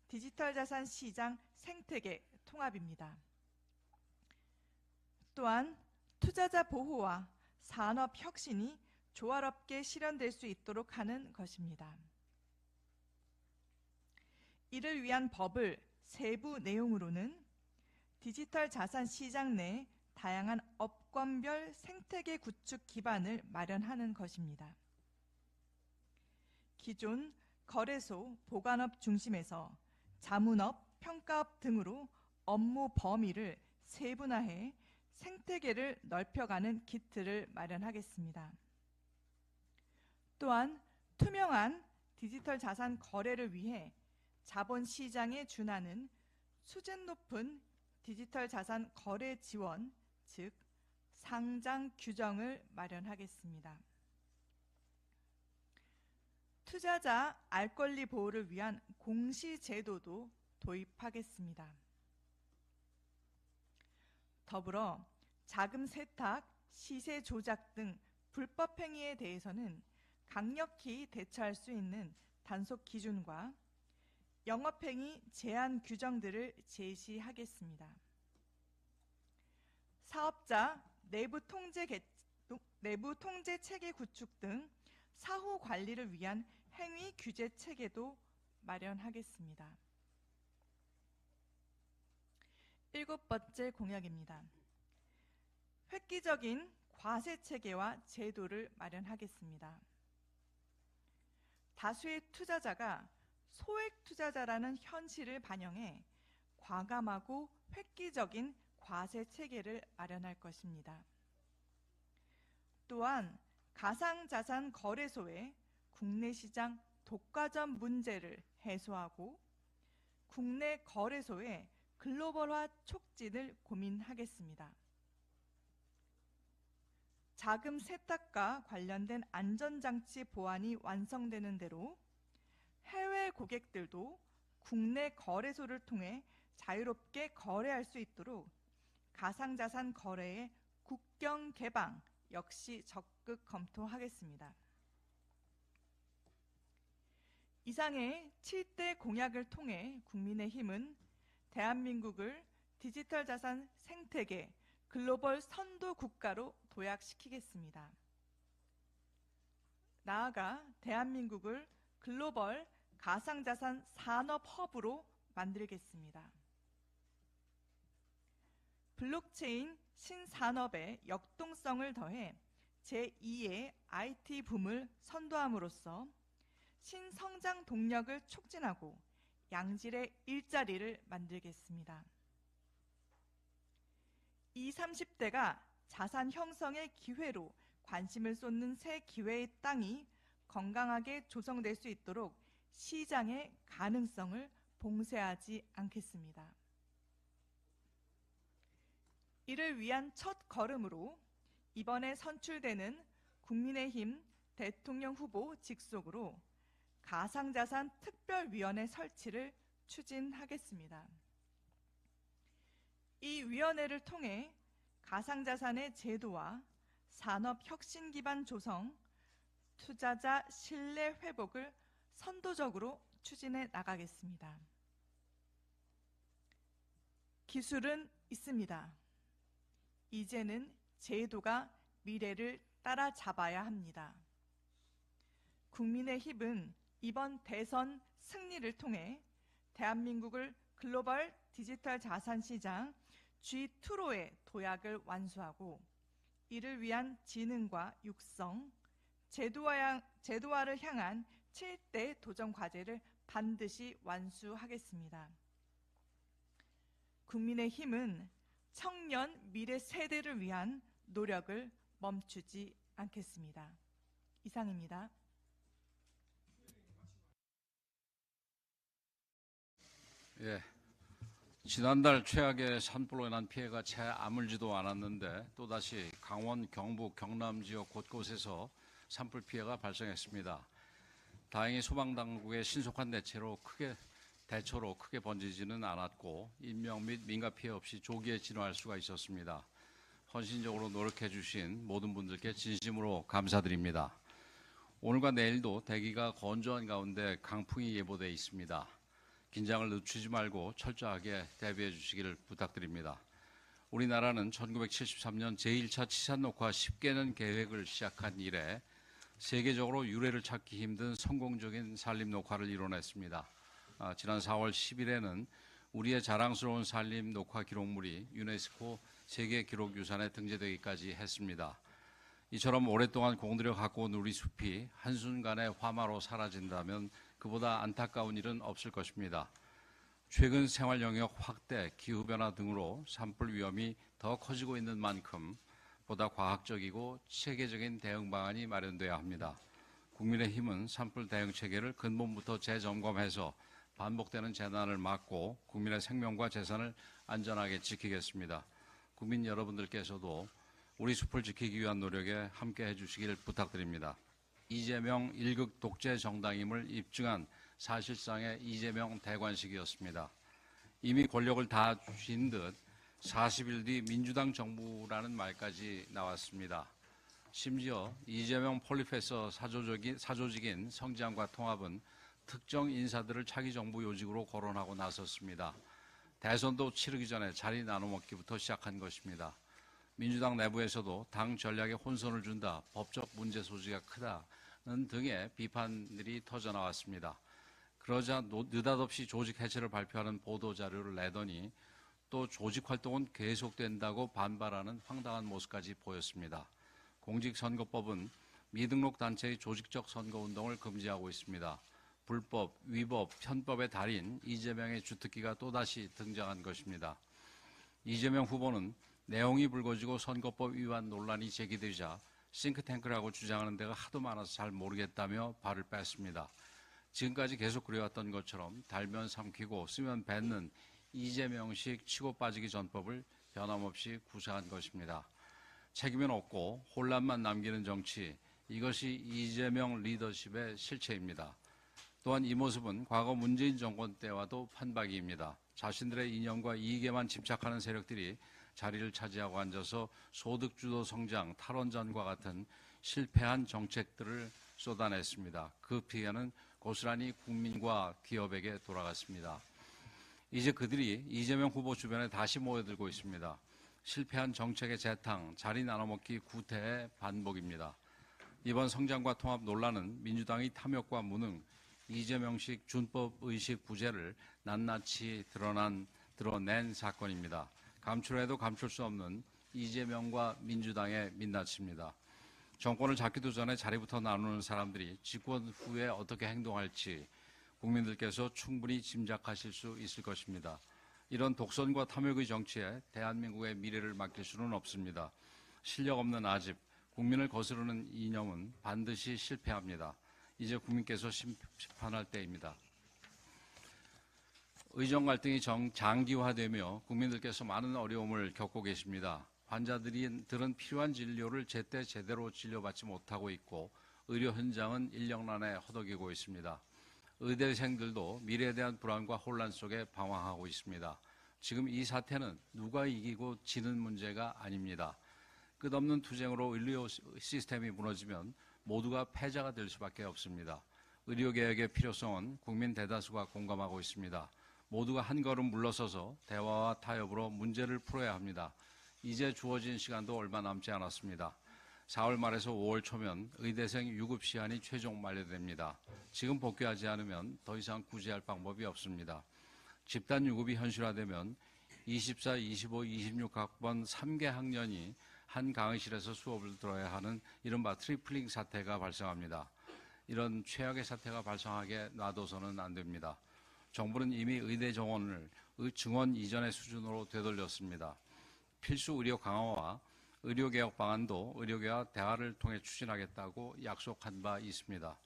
Speaker 7: 디지털 자산 시장 생태계 통합입니다. 또한 투자자 보호와 산업 혁신이 조화롭게 실현될 수 있도록 하는 것입니다. 이를 위한 법을 세부 내용으로는 디지털 자산 시장 내 다양한 업권별 생태계 구축 기반을 마련하는 것입니다. 기존 거래소, 보관업 중심에서 자문업, 평가업 등으로 업무 범위를 세분화해 생태계를 넓혀가는 기틀을 마련하겠습니다. 또한 투명한 디지털 자산 거래를 위해 자본시장에 준하는 수준 높은 디지털 자산 거래 지원, 즉 상장 규정을 마련하겠습니다. 투자자 알 권리 보호를 위한 공시 제도도 도입하겠습니다. 더불어 자금 세탁, 시세 조작 등 불법 행위에 대해서는 강력히 대처할 수 있는 단속 기준과 영업행위 제한 규정들을 제시하겠습니다. 사업자 내부 통제 체계 구축 등 사후 관리를 위한 행위 규제 체계도 마련하겠습니다. 7번째 공약입니다. 획기적인 과세 체계와 제도를 마련하겠습니다. 다수의 투자자가 소액 투자자라는 현실을 반영해 과감하고 획기적인 과세 체계를 마련할 것입니다. 또한 가상자산 거래소의 국내 시장 독과점 문제를 해소하고 국내 거래소의 글로벌화 촉진을 고민하겠습니다. 자금 세탁과 관련된 안전장치 보안이 완성되는 대로 해외 고객들도 국내 거래소를 통해 자유롭게 거래할 수 있도록 가상자산 거래의 국경 개방 역시 적극 검토하겠습니다. 이상의 7대 공약을 통해 국민의힘은 대한민국을 디지털 자산 생태계 글로벌 선도 국가로 도약시키겠습니다. 나아가 대한민국을 글로벌 가상자산 산업 허브로 만들겠습니다. 블록체인 신산업의 역동성을 더해 제2의 IT 붐을 선도함으로써 신성장 동력을 촉진하고 양질의 일자리를 만들겠습니다. 20, 30대가 자산 형성의 기회로 관심을 쏟는 새 기회의 땅이 건강하게 조성될 수 있도록 시장의 가능성을 봉쇄하지 않겠습니다. 이를 위한 첫 걸음으로 이번에 선출되는 국민의힘 대통령 후보 직속으로 가상자산 특별위원회 설치를 추진하겠습니다. 이 위원회를 통해 가상자산의 제도와 산업 혁신 기반 조성, 투자자 신뢰 회복을 선도적으로 추진해 나가겠습니다. 기술은 있습니다. 이제는 제도가 미래를 따라잡아야 합니다. 국민의힘은 이번 대선 승리를 통해 대한민국을 글로벌 디지털 자산 시장 G2로의 도약을 완수하고 이를 위한 진흥과 육성, 제도화를 향한 7대 도전 과제를 반드시 완수하겠습니다. 국민의힘은 청년 미래 세대를 위한 노력을 멈추지 않겠습니다. 이상입니다.
Speaker 1: 예, 지난달 최악의 산불로 인한 피해가 채 아물지도 않았는데 또다시 강원, 경북, 경남 지역 곳곳에서 산불 피해가 발생했습니다. 다행히 소방당국의 신속한 대처로 크게 번지지는 않았고 인명 및 민가 피해 없이 조기에 진화할 수가 있었습니다. 헌신적으로 노력해 주신 모든 분들께 진심으로 감사드립니다. 오늘과 내일도 대기가 건조한 가운데 강풍이 예보돼 있습니다. 긴장을 늦추지 말고 철저하게 대비해 주시기를 부탁드립니다. 우리나라는 1973년 제1차 치산 녹화 10개년 계획을 시작한 이래 세계적으로 유례를 찾기 힘든 성공적인 산림 녹화를 이뤄냈습니다. 지난 4월 10일에는 우리의 자랑스러운 산림 녹화 기록물이 유네스코 세계 기록유산에 등재되기까지 했습니다. 이처럼 오랫동안 공들여 가꿔온 우리 숲이 한순간에 화마로 사라진다면 그보다 안타까운 일은 없을 것입니다. 최근 생활 영역 확대, 기후변화 등으로 산불 위험이 더 커지고 있는 만큼 보다 과학적이고 체계적인 대응 방안이 마련돼야 합니다. 국민의힘은 산불 대응 체계를 근본부터 재점검해서 반복되는 재난을 막고 국민의 생명과 재산을 안전하게 지키겠습니다. 국민 여러분들께서도 우리 숲을 지키기 위한 노력에 함께해 주시길 부탁드립니다. 이재명 1급 독재 정당임을 입증한 사실상의 이재명 대관식이었습니다. 이미 권력을 다 쥔 듯 40일 뒤 민주당 정부라는 말까지 나왔습니다. 심지어 이재명 폴리페서 사조직인 성장과 통합은 특정 인사들을 차기 정부 요직으로 거론하고 나섰습니다. 대선도 치르기 전에 자리 나눠먹기부터 시작한 것입니다. 민주당 내부에서도 당 전략에 혼선을 준다, 법적 문제 소지가 크다는 등의 비판들이 터져나왔습니다. 그러자 느닷없이 조직 해체를 발표하는 보도자료를 내더니 또 조직 활동은 계속된다고 반발하는 황당한 모습까지 보였습니다. 공직선거법은 미등록 단체의 조직적 선거운동을 금지하고 있습니다. 불법, 위법, 편법의 달인 이재명의 주특기가 또다시 등장한 것입니다. 이재명 후보는 내용이 불거지고 선거법 위반 논란이 제기되자 싱크탱크라고 주장하는 데가 하도 많아서 잘 모르겠다며 발을 뺐습니다. 지금까지 계속 그래왔던 것처럼 달면 삼키고 쓰면 뱉는 이재명식 치고 빠지기 전법을 변함없이 구사한 것입니다. 책임은 없고 혼란만 남기는 정치, 이것이 이재명 리더십의 실체입니다. 또한 이 모습은 과거 문재인 정권 때와도 판박이입니다. 자신들의 이념과 이익에만 집착하는 세력들이 자리를 차지하고 앉아서 소득주도 성장, 탈원전과 같은 실패한 정책들을 쏟아냈습니다. 그 피해는 고스란히 국민과 기업에게 돌아갔습니다. 이제 그들이 이재명 후보 주변에 다시 모여들고 있습니다. 실패한 정책의 재탕, 자리 나눠먹기 구태의 반복입니다. 이번 성장과 통합 논란은 민주당의 탐욕과 무능, 이재명식 준법의식 부재를 낱낱이 드러낸 사건입니다. 감출해도 감출 수 없는 이재명과 민주당의 민낯입니다. 정권을 잡기도 전에 자리부터 나누는 사람들이 집권 후에 어떻게 행동할지 국민들께서 충분히 짐작하실 수 있을 것입니다. 이런 독선과 탐욕의 정치에 대한민국의 미래를 맡길 수는 없습니다. 실력 없는 아집, 국민을 거스르는 이념은 반드시 실패합니다. 이제 국민께서 심판할 때입니다. 의정 갈등이 장기화되며 국민들께서 많은 어려움을 겪고 계십니다. 환자들은 필요한 진료를 제때 제대로 진료받지 못하고 있고 의료 현장은 인력난에 허덕이고 있습니다. 의대생들도 미래에 대한 불안과 혼란 속에 방황하고 있습니다. 지금 이 사태는 누가 이기고 지는 문제가 아닙니다. 끝없는 투쟁으로 의료 시스템이 무너지면 모두가 패자가 될 수밖에 없습니다. 의료개혁의 필요성은 국민 대다수가 공감하고 있습니다. 모두가 한 걸음 물러서서 대화와 타협으로 문제를 풀어야 합니다. 이제 주어진 시간도 얼마 남지 않았습니다. 4월 말에서 5월 초면 의대생 유급 시한이 최종 만료됩니다. 지금 복귀하지 않으면 더 이상 구제할 방법이 없습니다. 집단 유급이 현실화되면 24, 25, 26학번 3개 학년이 한 강의실에서 수업을 들어야 하는 이른바 트리플링 사태가 발생합니다. 이런 최악의 사태가 발생하게 놔둬서는 안 됩니다. 정부는 이미 의대 정원을 증원 이전의 수준으로 되돌렸습니다. 필수 의료 강화와 의료개혁 방안도 의료계와 대화를 통해 추진하겠다고 약속한 바 있습니다.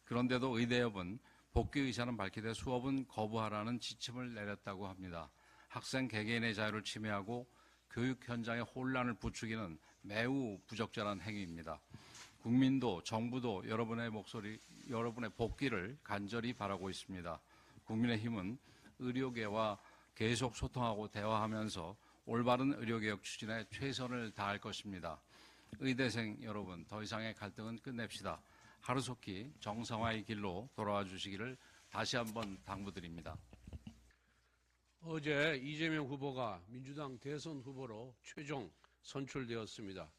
Speaker 1: 그런데도 의대협은 복귀 의사는 밝히되 수업은 거부하라는 지침을 내렸다고 합니다. 학생 개개인의 자유를 침해하고 교육 현장의 혼란을 부추기는 매우 부적절한 행위입니다. 국민도 정부도 여러분의 복귀를 간절히 바라고 있습니다. 국민의힘은 의료계와 계속 소통하고 대화하면서 올바른 의료개혁 추진에 최선을 다할 것입니다. 의대생 여러분, 더 이상의 갈등은 끝냅시다. 하루속히 정상화의 길로 돌아와 주시기를 다시 한번 당부드립니다.
Speaker 2: 어제 이재명 후보가 민주당 대선 후보로 최종 선출되었습니다.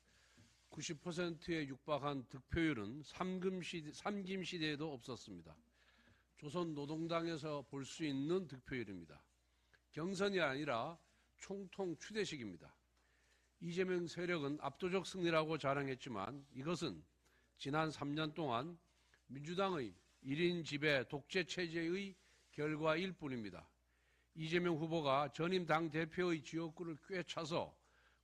Speaker 2: 90%에 육박한 득표율은 삼김 시대에도 없었습니다. 조선노동당에서 볼 수 있는 득표율입니다. 경선이 아니라 총통 추대식입니다. 이재명 세력은 압도적 승리라고 자랑했지만 이것은 지난 3년 동안 민주당의 1인 지배 독재 체제의 결과일 뿐입니다. 이재명 후보가 전임 당대표의 지역구를 꿰차서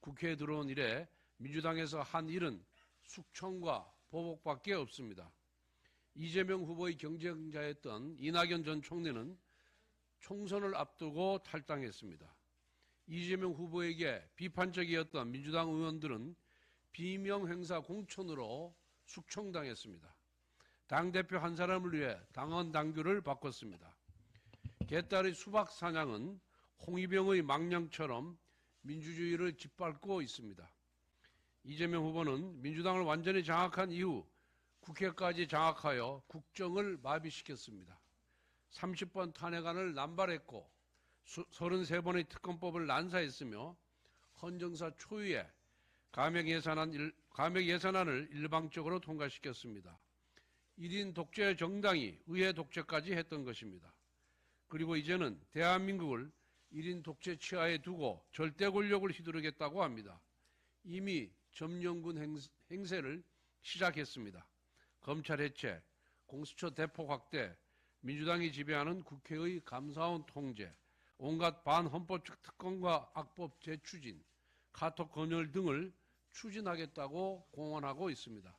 Speaker 2: 국회에 들어온 이래 민주당에서 한 일은 숙청과 보복밖에 없습니다. 이재명 후보의 경쟁자였던 이낙연 전 총리는 총선을 앞두고 탈당했습니다. 이재명 후보에게 비판적이었던 민주당 의원들은 비명 행사 공천으로 숙청당했습니다. 당대표 한 사람을 위해 당원 당규를 바꿨습니다. 개딸의 수박 사냥은 홍위병의 망령처럼 민주주의를 짓밟고 있습니다. 이재명 후보는 민주당을 완전히 장악한 이후 국회까지 장악하여 국정을 마비시켰습니다. 30번 탄핵안을 남발했고 33번의 특검법을 난사했으며 헌정사 초유의 감액 예산안을 일방적으로 통과시켰습니다. 1인 독재 정당이 의회 독재까지 했던 것입니다. 그리고 이제는 대한민국을 1인 독재 치하에 두고 절대 권력을 휘두르겠다고 합니다. 이미 점령군 행세를 시작했습니다. 검찰 해체, 공수처 대폭 확대, 민주당이 지배하는 국회의 감사원 통제, 온갖 반헌법적 특권과 악법 재추진, 카톡 건열 등을 추진하겠다고 공언하고 있습니다.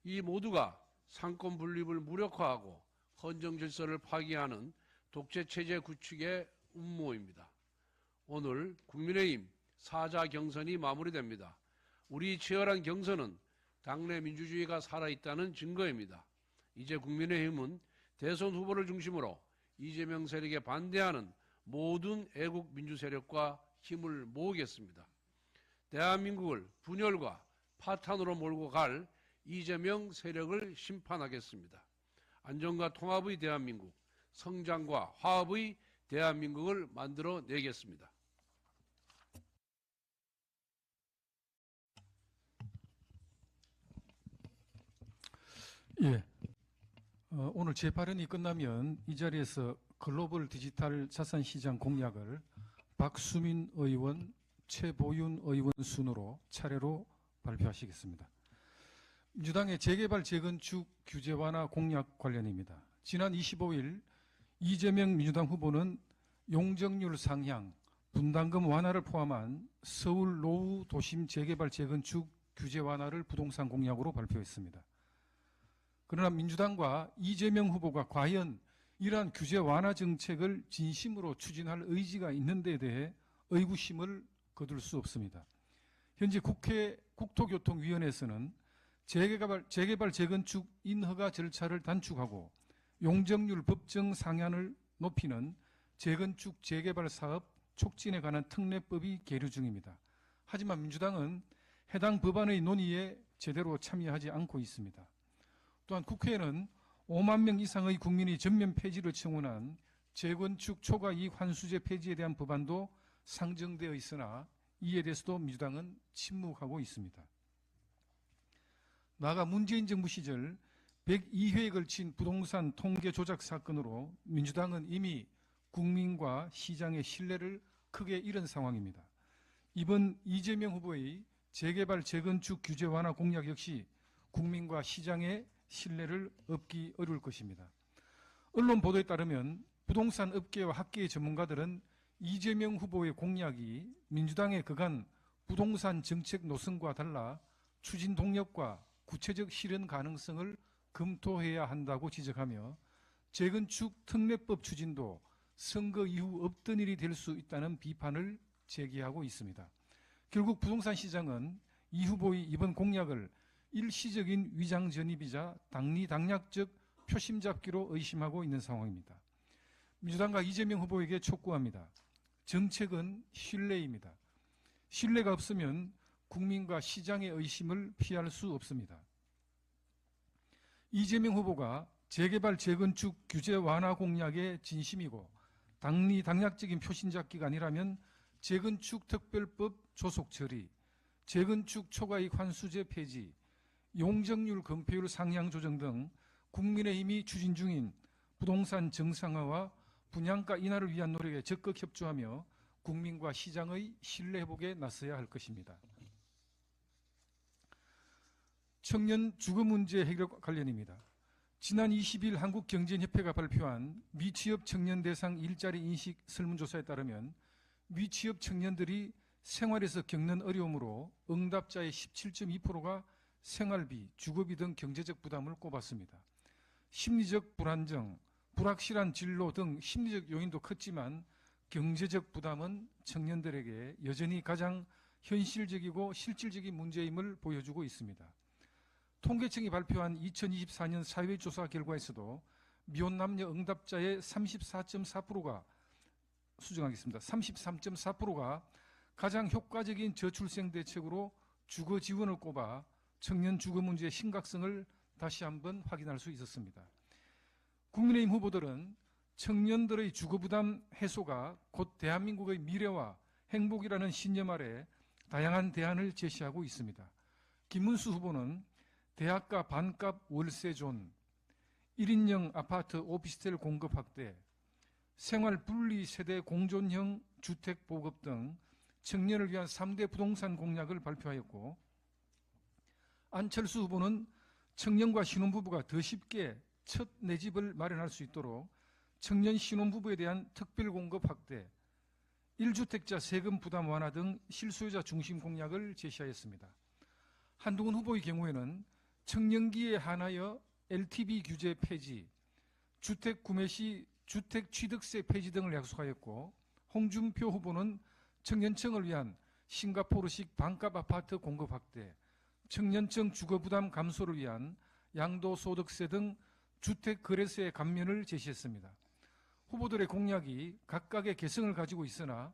Speaker 2: 이 모두가 상권 분립을 무력화하고 헌정 질서를 파기하는 독재 체제 구축의 음모입니다. 오늘 국민의힘 사자 경선이 마무리됩니다. 우리 치열한 경선은 당내 민주주의가 살아있다는 증거입니다. 이제 국민의힘은 대선 후보를 중심으로 이재명 세력에 반대하는 모든 애국 민주 세력과 힘을 모으겠습니다. 대한민국을 분열과 파탄으로 몰고 갈 이재명 세력을 심판하겠습니다. 안정과 통합의 대한민국, 성장과 화합의 대한민국을 만들어 내겠습니다.
Speaker 3: 예. 오늘 제 발언이 끝나면 이 자리에서 글로벌 디지털 자산 시장 공약을 박수민 의원, 최보윤 의원 순으로 차례로 발표하시겠습니다. 민주당의 재개발 재건축 규제 완화 공약 관련입니다. 지난 25일 이재명 민주당 후보는 용적률 상향, 분담금 완화를 포함한 서울 노후 도심 재개발 재건축 규제 완화를 부동산 공약으로 발표했습니다. 그러나 민주당과 이재명 후보가 과연 이러한 규제 완화 정책을 진심으로 추진할 의지가 있는 데 대해 의구심을 거둘 수 없습니다. 현재 국회 국토교통위원회에서는 재개발 재건축 인허가 절차를 단축하고 용적률 법정 상한을 높이는 재건축 재개발 사업 촉진에 관한 특례법이 계류 중입니다. 하지만 민주당은 해당 법안의 논의에 제대로 참여하지 않고 있습니다. 또한 국회에는 5만 명 이상의 국민이 전면 폐지를 청원한 재건축 초과이익 환수제 폐지에 대한 법안도 상정되어 있으나 이에 대해서도 민주당은 침묵하고 있습니다. 나아가 문재인 정부 시절 102회에 걸친 부동산 통계 조작 사건으로 민주당은 이미 국민과 시장의 신뢰를 크게 잃은 상황입니다. 이번 이재명 후보의 재개발 재건축 규제 완화 공약 역시 국민과 시장의 신뢰를 얻기 어려울 것입니다. 언론 보도에 따르면 부동산 업계와 학계의 전문가들은 이재명 후보의 공약이 민주당의 그간 부동산 정책 노선과 달라 추진 동력과 구체적 실현 가능성을 검토해야 한다고 지적하며 재건축 특례법 추진도 선거 이후 없던 일이 될 수 있다는 비판을 제기하고 있습니다. 결국 부동산 시장은 이 후보의 이번 공약을 일시적인 위장 전입이자 당리당략적 표심 잡기로 의심하고 있는 상황입니다. 민주당과 이재명 후보에게 촉구합니다. 정책은 신뢰입니다. 신뢰가 없으면 국민과 시장의 의심을 피할 수 없습니다. 이재명 후보가 재개발 재건축 규제 완화 공약의 진심이고 당리당략적인 표심 잡기가 아니라면 재건축 특별법 조속 처리, 재건축 초과이익 환수제 폐지, 용적률 건폐율 상향 조정 등 국민의힘이 추진 중인 부동산 정상화와 분양가 인하를 위한 노력에 적극 협조하며 국민과 시장의 신뢰 회복에 나서야 할 것입니다. 청년 주거 문제 해결 관련입니다. 지난 20일 한국경제협회가 발표한 미취업 청년 대상 일자리 인식 설문조사에 따르면 미취업 청년들이 생활에서 겪는 어려움으로 응답자의 17.2%가 생활비, 주거비 등 경제적 부담을 꼽았습니다. 심리적 불안정, 불확실한 진로 등 심리적 요인도 컸지만 경제적 부담은 청년들에게 여전히 가장 현실적이고 실질적인 문제임을 보여주고 있습니다. 통계청이 발표한 2024년 사회조사 결과에서도 미혼 남녀 응답자의 34.4%가 수정하겠습니다. 33.4%가 가장 효과적인 저출생 대책으로 주거 지원을 꼽아 청년 주거 문제의 심각성을 다시 한번 확인할 수 있었습니다. 국민의힘 후보들은 청년들의 주거 부담 해소가 곧 대한민국의 미래와 행복이라는 신념 아래 다양한 대안을 제시하고 있습니다. 김문수 후보는 대학가 반값 월세존, 1인용 아파트 오피스텔 공급 확대, 생활 분리 세대 공존형 주택 보급 등 청년을 위한 3대 부동산 공약을 발표하였고, 안철수 후보는 청년과 신혼부부가 더 쉽게 첫 내 집을 마련할 수 있도록 청년 신혼부부에 대한 특별 공급 확대, 1주택자 세금 부담 완화 등 실소유자 중심 공약을 제시하였습니다. 한동훈 후보의 경우에는 청년기에 한하여 LTV 규제 폐지, 주택 구매 시 주택 취득세 폐지 등을 약속하였고, 홍준표 후보는 청년층을 위한 싱가포르식 반값 아파트 공급 확대, 청년층 주거부담 감소를 위한 양도소득세 등 주택 거래세 감면을 제시했습니다. 후보들의 공약이 각각의 개성을 가지고 있으나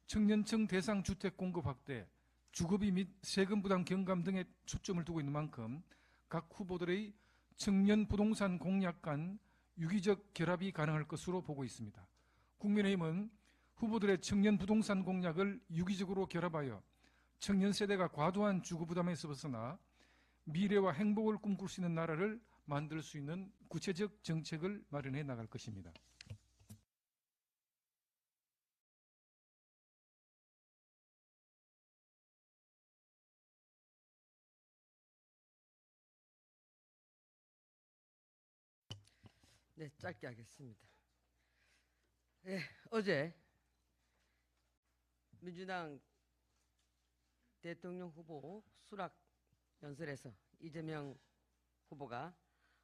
Speaker 3: 청년층 대상 주택 공급 확대, 주거비 및 세금 부담 경감 등에 초점을 두고 있는 만큼 각 후보들의 청년 부동산 공약 간 유기적 결합이 가능할 것으로 보고 있습니다. 국민의힘은 후보들의 청년 부동산 공약을 유기적으로 결합하여 청년 세대가 과도한 주거 부담에서 벗어나 미래와 행복을 꿈꿀 수 있는 나라를 만들 수 있는 구체적 정책을 마련해 나갈 것입니다.
Speaker 4: 네, 짧게 하겠습니다. 네, 어제 민주당 대통령 후보 수락 연설에서 이재명 후보가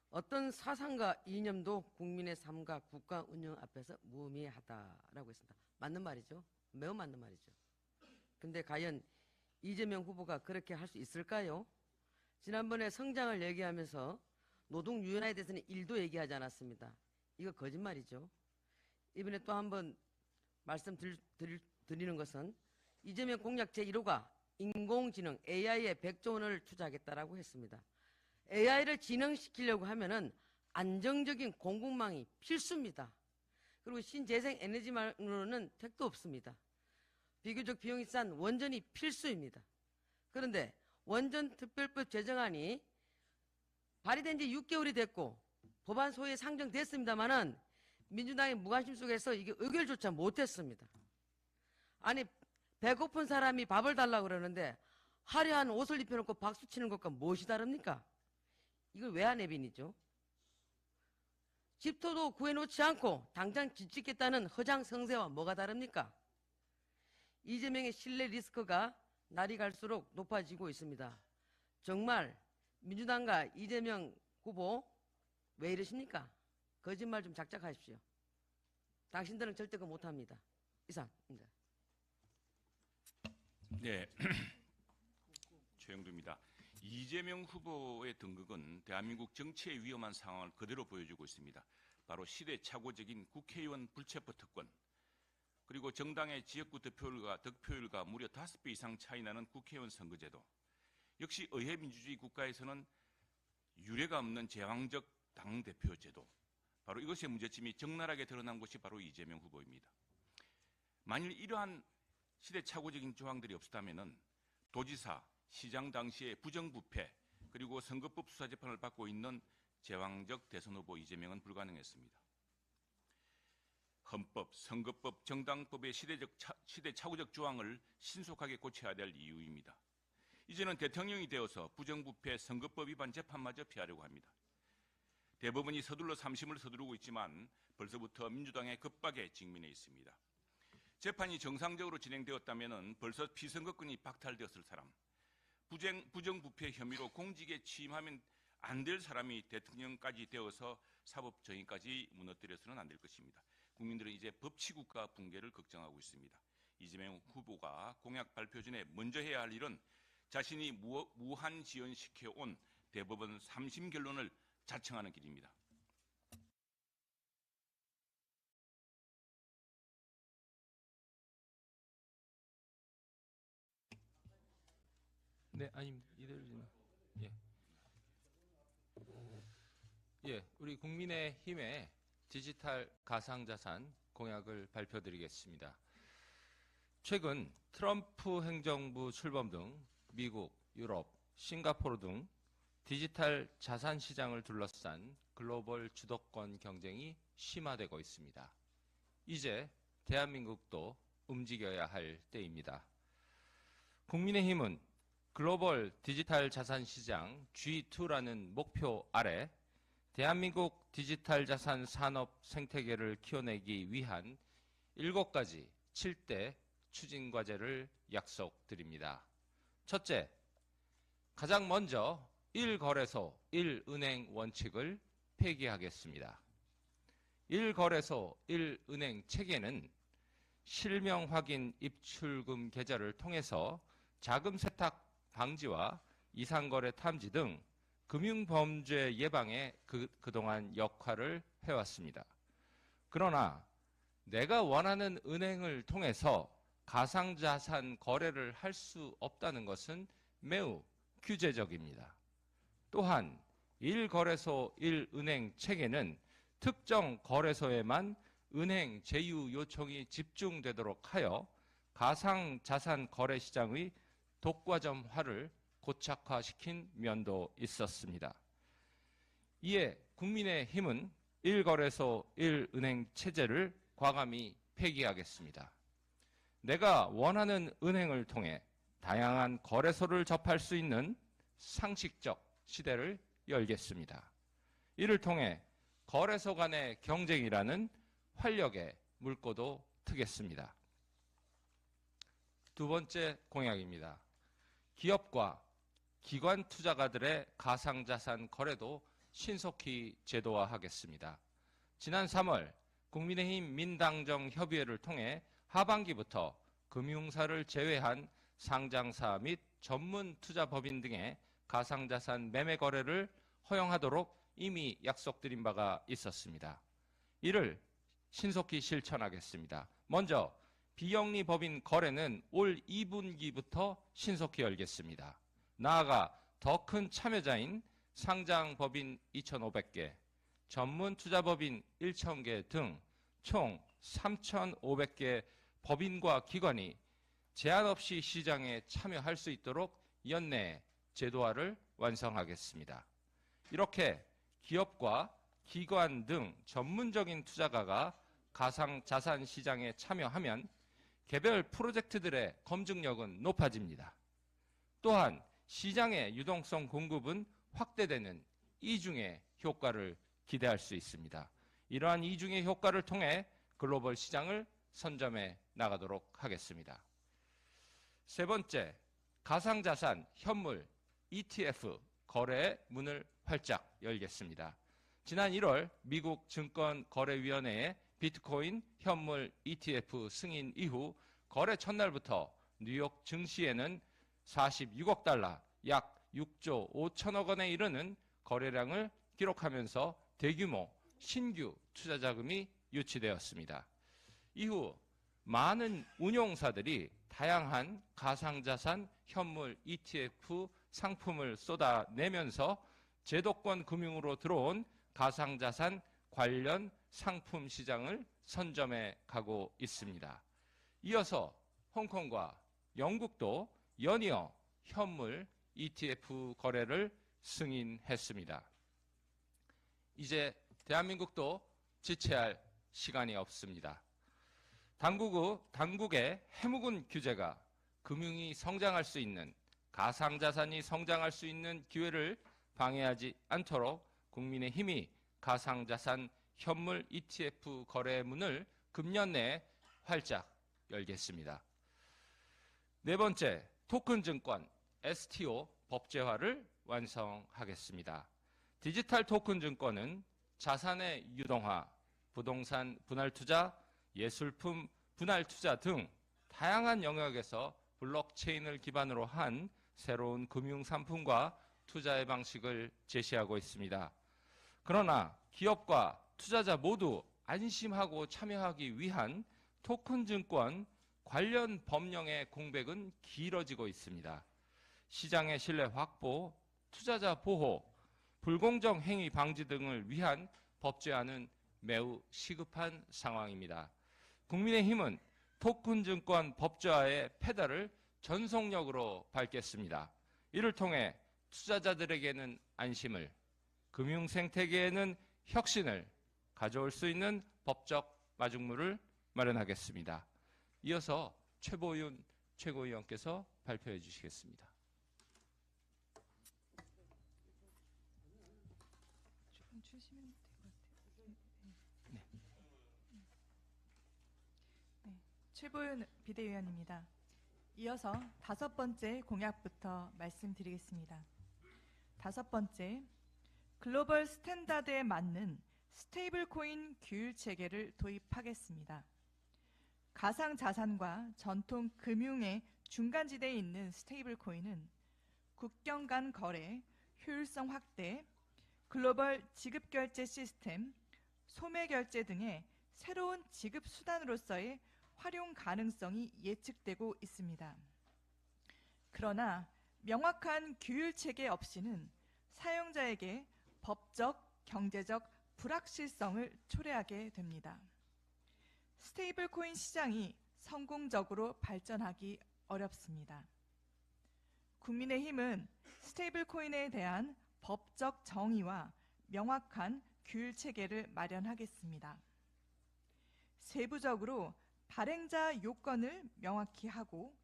Speaker 4: 어떤 사상과 이념도 국민의 삶과 국가 운영 앞에서 무의미하다라고 했습니다. 맞는 말이죠. 매우 맞는 말이죠. 근데 과연 이재명 후보가 그렇게 할 수 있을까요? 지난번에 성장을 얘기하면서 노동 유연화에 대해서는 1도 얘기하지 않았습니다. 이거 거짓말이죠. 이번에 또 한번 말씀드리는 것은 이재명 공약 제1호가 인공지능 AI에 100조 원을 투자하겠다라고 했습니다. AI를 진흥시키려고 하면은 안정적인 공급망이 필수입니다. 그리고 신재생 에너지만으로는 택도 없습니다. 비교적 비용이 싼 원전이 필수입니다. 그런데 원전 특별법 제정안이 발의된 지 6개월이 됐고 법안 소위에 상정됐습니다만은 민주당의 무관심 속에서 이게 의결조차 못했습니다. 아니 배고픈 사람이 밥을 달라고 그러는데 화려한 옷을 입혀놓고 박수치는 것과 무엇이 다릅니까? 이걸 왜 안 해빈이죠? 집터도 구해놓지 않고 당장 집 짓겠다는 허장성세와 뭐가 다릅니까? 이재명의 신뢰 리스크가 날이 갈수록 높아지고 있습니다. 정말 민주당과 이재명 후보 왜 이러십니까? 거짓말 좀 작작하십시오. 당신들은 절대 그거 못합니다. 이상입니다.
Speaker 5: 네, 최영두입니다. 이재명 후보의 등극은 대한민국 정치의 위험한 상황을 그대로 보여주고 있습니다. 바로 시대착오적인 국회의원 불체포 특권, 그리고 정당의 지역구 득표율과 무려 5배 이상 차이 나는 국회의원 선거제도, 역시 의회 민주주의 국가에서는 유례가 없는 제왕적 당대표 제도, 바로 이것의 문제점이 적나라하게 드러난 것이 바로 이재명 후보입니다. 만일 이러한 시대착오적인 조항들이 없었다면 도지사, 시장 당시의 부정부패, 그리고 선거법 수사재판을 받고 있는 제왕적 대선 후보 이재명은 불가능했습니다. 헌법, 선거법, 정당법의 시대착오적 조항을 신속하게 고쳐야 될 이유입니다. 이제는 대통령이 되어서 부정부패, 선거법 위반 재판마저 피하려고 합니다. 대법원이 서둘러 3심을 서두르고 있지만 벌써부터 민주당의 급박에 직면해 있습니다. 재판이 정상적으로 진행되었다면 벌써 피선거권이 박탈되었을 사람, 부정부패 혐의로 공직에 취임하면 안 될 사람이 대통령까지 되어서 사법정의까지 무너뜨려서는 안 될 것입니다. 국민들은 이제 법치국가 붕괴를 걱정하고 있습니다. 이재명 후보가 공약 발표 전에 먼저 해야 할 일은 자신이 무한지연시켜온 대법원 3심 결론을 자청하는 길입니다.
Speaker 6: 네, 아닙니다. 이대로는 우리 국민의힘의 디지털 가상자산 공약을 발표드리겠습니다. 최근 트럼프 행정부 출범 등 미국, 유럽, 싱가포르 등 디지털 자산 시장을 둘러싼 글로벌 주도권 경쟁이 심화되고 있습니다. 이제 대한민국도 움직여야 할 때입니다. 국민의힘은 글로벌 디지털 자산 시장 G2라는 목표 아래 대한민국 디지털 자산 산업 생태계를 키워내기 위한 7가지 7대 추진 과제를 약속드립니다. 첫째, 가장 먼저 1거래소 1은행 원칙을 폐기하겠습니다. 1거래소 1은행 체계는 실명 확인 입출금 계좌를 통해서 자금 세탁 방지와 이상거래 탐지 등 금융범죄 예방에 그동안 역할을 해왔습니다. 그러나 내가 원하는 은행을 통해서 가상자산 거래를 할 수 없다는 것은 매우 규제적입니다. 또한 1거래소 1은행 체계는 특정 거래소에만 은행 제휴 요청이 집중되도록 하여 가상자산 거래 시장의 독과점화를 고착화시킨 면도 있었습니다. 이에 국민의힘은 1거래소 1은행 체제를 과감히 폐기하겠습니다. 내가 원하는 은행을 통해 다양한 거래소를 접할 수 있는 상식적 시대를 열겠습니다. 이를 통해 거래소 간의 경쟁이라는 활력의 물꼬도 트겠습니다. 두 번째 공약입니다. 기업과 기관 투자가들의 가상자산 거래도 신속히 제도화하겠습니다. 지난 3월 국민의힘 민당정 협의회를 통해 하반기부터 금융사를 제외한 상장사 및 전문 투자법인 등의 가상자산 매매 거래를 허용하도록 이미 약속드린 바가 있었습니다. 이를 신속히 실천하겠습니다. 먼저 비영리 법인 거래는 올 2분기부터 신속히 열겠습니다. 나아가 더 큰 참여자인 상장법인 2,500개, 전문 투자법인 1,000개 등 총 3,500개 법인과 기관이 제한 없이 시장에 참여할 수 있도록 연내 제도화를 완성하겠습니다. 이렇게 기업과 기관 등 전문적인 투자가가 가상자산 시장에 참여하면 개별 프로젝트들의 검증력은 높아집니다. 또한 시장의 유동성 공급은 확대되는 이중의 효과를 기대할 수 있습니다. 이러한 이중의 효과를 통해 글로벌 시장을 선점해 나가도록 하겠습니다. 세 번째, 가상자산, 현물, ETF 거래의 문을 활짝 열겠습니다. 지난 1월 미국 증권거래위원회의 비트코인 현물 ETF 승인 이후 거래 첫날부터 뉴욕 증시에는 46억 달러, 약 6조 5천억 원에 이르는 거래량을 기록하면서 대규모 신규 투자 자금이 유치되었습니다. 이후 많은 운용사들이 다양한 가상자산 현물 ETF 상품을 쏟아내면서 제도권 금융으로 들어온 가상자산 관련 상품 시장을 선점해 가고 있습니다. 이어서 홍콩과 영국도 연이어 현물 ETF 거래를 승인했습니다. 이제 대한민국도 지체할 시간이 없습니다. 당국의 해묵은 규제가 금융이 성장할 수 있는, 가상자산이 성장할 수 있는 기회를 방해하지 않도록 국민의힘이 가상자산 현물 ETF 거래 문을 금년 내에 활짝 열겠습니다. 네 번째, 토큰 증권 STO 법제화를 완성하겠습니다. 디지털 토큰 증권은 자산의 유동화, 부동산 분할 투자, 예술품 분할 투자 등 다양한 영역에서 블록체인을 기반으로 한 새로운 금융 상품과 투자의 방식을 제시하고 있습니다. 그러나 기업과 투자자 모두 안심하고 참여하기 위한 토큰 증권 관련 법령의 공백은 길어지고 있습니다. 시장의 신뢰 확보, 투자자 보호, 불공정 행위 방지 등을 위한 법제화는 매우 시급한 상황입니다. 국민의힘은 토큰 증권 법제화의 페달을 전속력으로 밟겠습니다. 이를 통해 투자자들에게는 안심을, 금융 생태계에는 혁신을 가져올 수 있는 법적 마중물을 마련하겠습니다. 이어서 최보윤 최고위원께서 발표해 주시겠습니다.
Speaker 7: 최보윤 비대위원입니다. 이어서 5번째 공약부터 말씀드리겠습니다. 5번째, 글로벌 스탠다드에 맞는 스테이블 코인 규율 체계를 도입하겠습니다. 가상자산과 전통 금융의 중간지대에 있는 스테이블 코인은 국경 간 거래, 효율성 확대, 글로벌 지급결제 시스템, 소매결제 등의 새로운 지급 수단으로서의 활용 가능성이 예측되고 있습니다. 그러나 명확한 규율 체계 없이는 사용자에게 법적, 경제적 불확실성을 초래하게 됩니다. 스테이블 코인 시장이 성공적으로 발전하기 어렵습니다. 국민의힘은 스테이블 코인에 대한 법적 정의와 명확한 규율 체계를 마련하겠습니다. 세부적으로 발행자 요건을 명확히 하고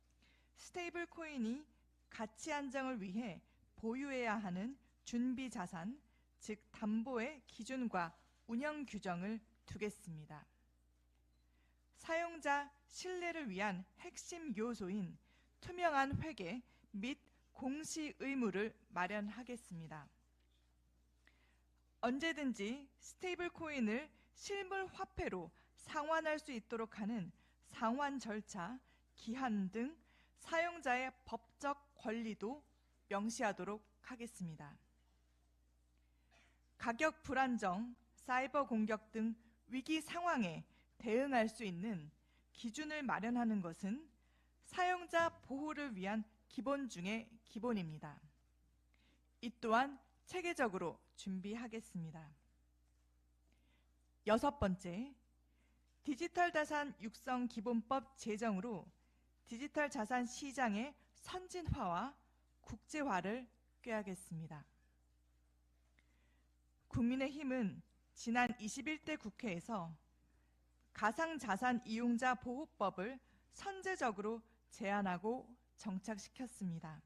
Speaker 7: 스테이블 코인이 가치 안정을 위해 보유해야 하는 준비 자산, 즉 담보의 기준과 운영 규정을 두겠습니다. 사용자 신뢰를 위한 핵심 요소인 투명한 회계 및 공시 의무를 마련하겠습니다. 언제든지 스테이블 코인을 실물 화폐로 상환할 수 있도록 하는 상환 절차, 기한 등 사용자의 법적 권리도 명시하도록 하겠습니다. 가격 불안정, 사이버 공격 등 위기 상황에 대응할 수 있는 기준을 마련하는 것은 사용자 보호를 위한 기본 중의 기본입니다. 이 또한 체계적으로 준비하겠습니다. 6번째, 디지털 자산 육성 기본법 제정으로 디지털 자산 시장의 선진화와 국제화를 꾀하겠습니다. 국민의힘은 지난 21대 국회에서 가상자산 이용자 보호법을 선제적으로 제안하고 정착시켰습니다.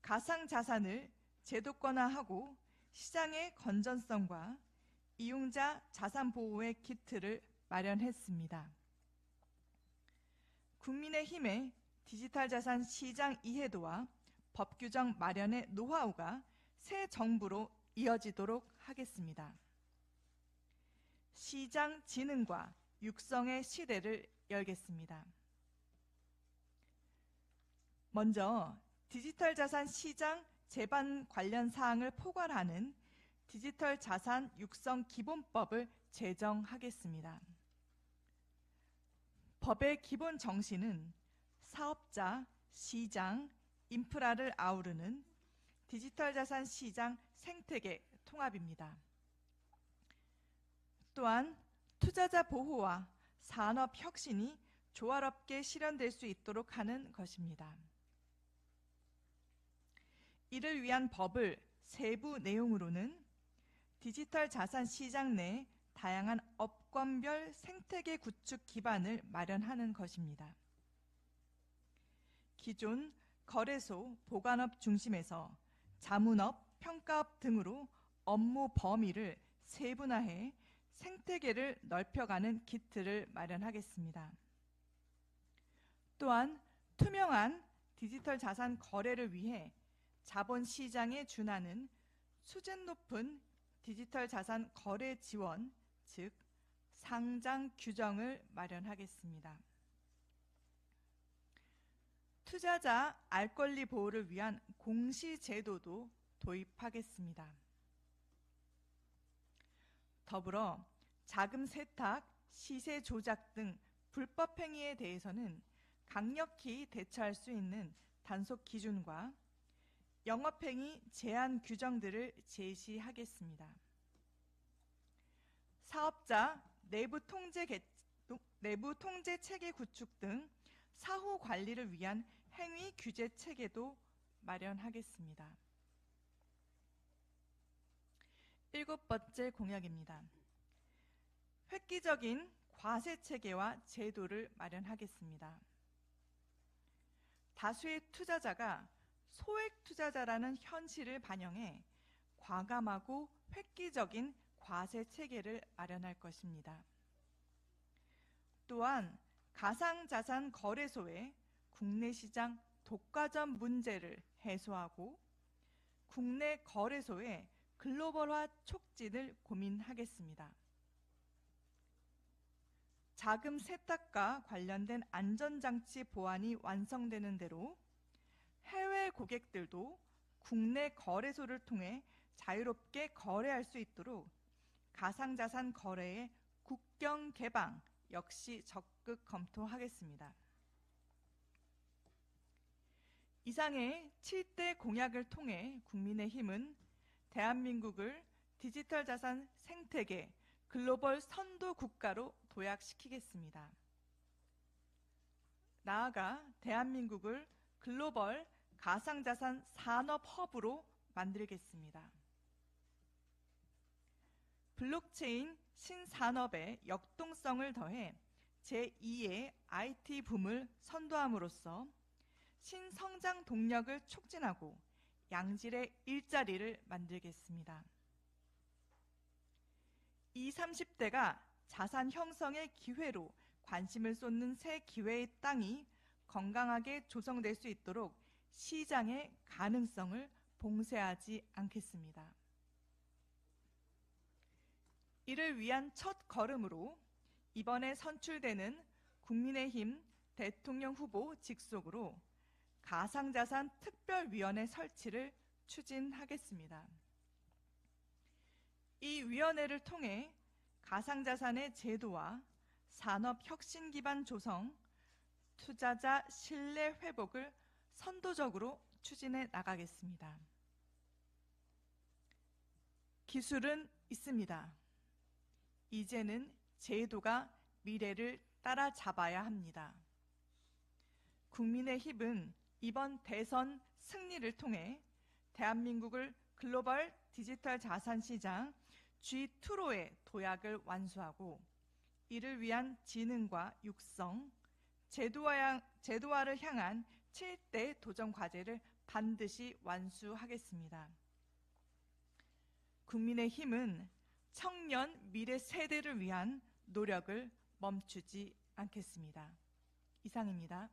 Speaker 7: 가상자산을 제도권화하고 시장의 건전성과 이용자 자산 보호의 키트를 마련했습니다. 국민의힘의 디지털 자산 시장 이해도와 법 규정 마련의 노하우가 새 정부로 이어지도록 하겠습니다. 시장 진흥과 육성의 시대를 열겠습니다. 먼저 디지털 자산 시장 제반 관련 사항을 포괄하는 디지털 자산 육성 기본법을 제정하겠습니다. 법의 기본 정신은 사업자, 시장, 인프라를 아우르는 디지털 자산 시장 생태계 통합입니다. 또한 투자자 보호와 산업 혁신이 조화롭게 실현될 수 있도록 하는 것입니다. 이를 위한 법을 세부 내용으로는 디지털 자산 시장 내 다양한 업권별 생태계 구축 기반을 마련하는 것입니다. 기존 거래소, 보관업 중심에서 자문업, 평가업 등으로 업무 범위를 세분화해 생태계를 넓혀가는 기틀을 마련하겠습니다. 또한 투명한 디지털 자산 거래를 위해 자본시장에 준하는 수준 높은 디지털 자산 거래 지원, 즉 상장 규정을 마련하겠습니다. 투자자 알 권리 보호를 위한 공시 제도도 도입하겠습니다. 더불어 자금 세탁, 시세 조작 등 불법 행위에 대해서는 강력히 대처할 수 있는 단속 기준과 영업행위 제한 규정들을 제시하겠습니다. 사업자 내부 통제 체계 구축 등 사후 관리를 위한 행위 규제 체계도 마련하겠습니다. 7번째 공약입니다. 획기적인 과세 체계와 제도를 마련하겠습니다. 다수의 투자자가 소액 투자자라는 현실을 반영해 과감하고 획기적인 과세 체계를 마련할 것입니다. 또한 가상자산 거래소의 국내 시장 독과점 문제를 해소하고 국내 거래소의 글로벌화 촉진을 고민하겠습니다. 자금 세탁과 관련된 안전장치 보안이 완성되는 대로 해외 고객들도 국내 거래소를 통해 자유롭게 거래할 수 있도록 가상자산 거래의 국경 개방 역시 적극 검토하겠습니다. 이상의 7대 공약을 통해 국민의힘은 대한민국을 디지털 자산 생태계 글로벌 선도 국가로 도약시키겠습니다. 나아가 대한민국을 글로벌 가상자산 산업 허브로 만들겠습니다. 블록체인 신산업의 역동성을 더해 제2의 IT 붐을 선도함으로써 신성장 동력을 촉진하고 양질의 일자리를 만들겠습니다. 20, 30대가 자산 형성의 기회로 관심을 쏟는 새 기회의 땅이 건강하게 조성될 수 있도록 시장의 가능성을 봉쇄하지 않겠습니다. 이를 위한 첫 걸음으로 이번에 선출되는 국민의힘 대통령 후보 직속으로 가상자산 특별위원회 설치를 추진하겠습니다. 이 위원회를 통해 가상자산의 제도와 산업 혁신 기반 조성, 투자자 신뢰 회복을 선도적으로 추진해 나가겠습니다. 기술은 있습니다. 이제는 제도가 미래를 따라잡아야 합니다. 국민의힘은 이번 대선 승리를 통해 대한민국을 글로벌 디지털 자산 시장 G2로의 도약을 완수하고 이를 위한 진흥과 육성, 제도화를 향한 7대 도전 과제를 반드시 완수하겠습니다. 국민의힘은 청년 미래 세대를 위한 노력을 멈추지 않겠습니다. 이상입니다.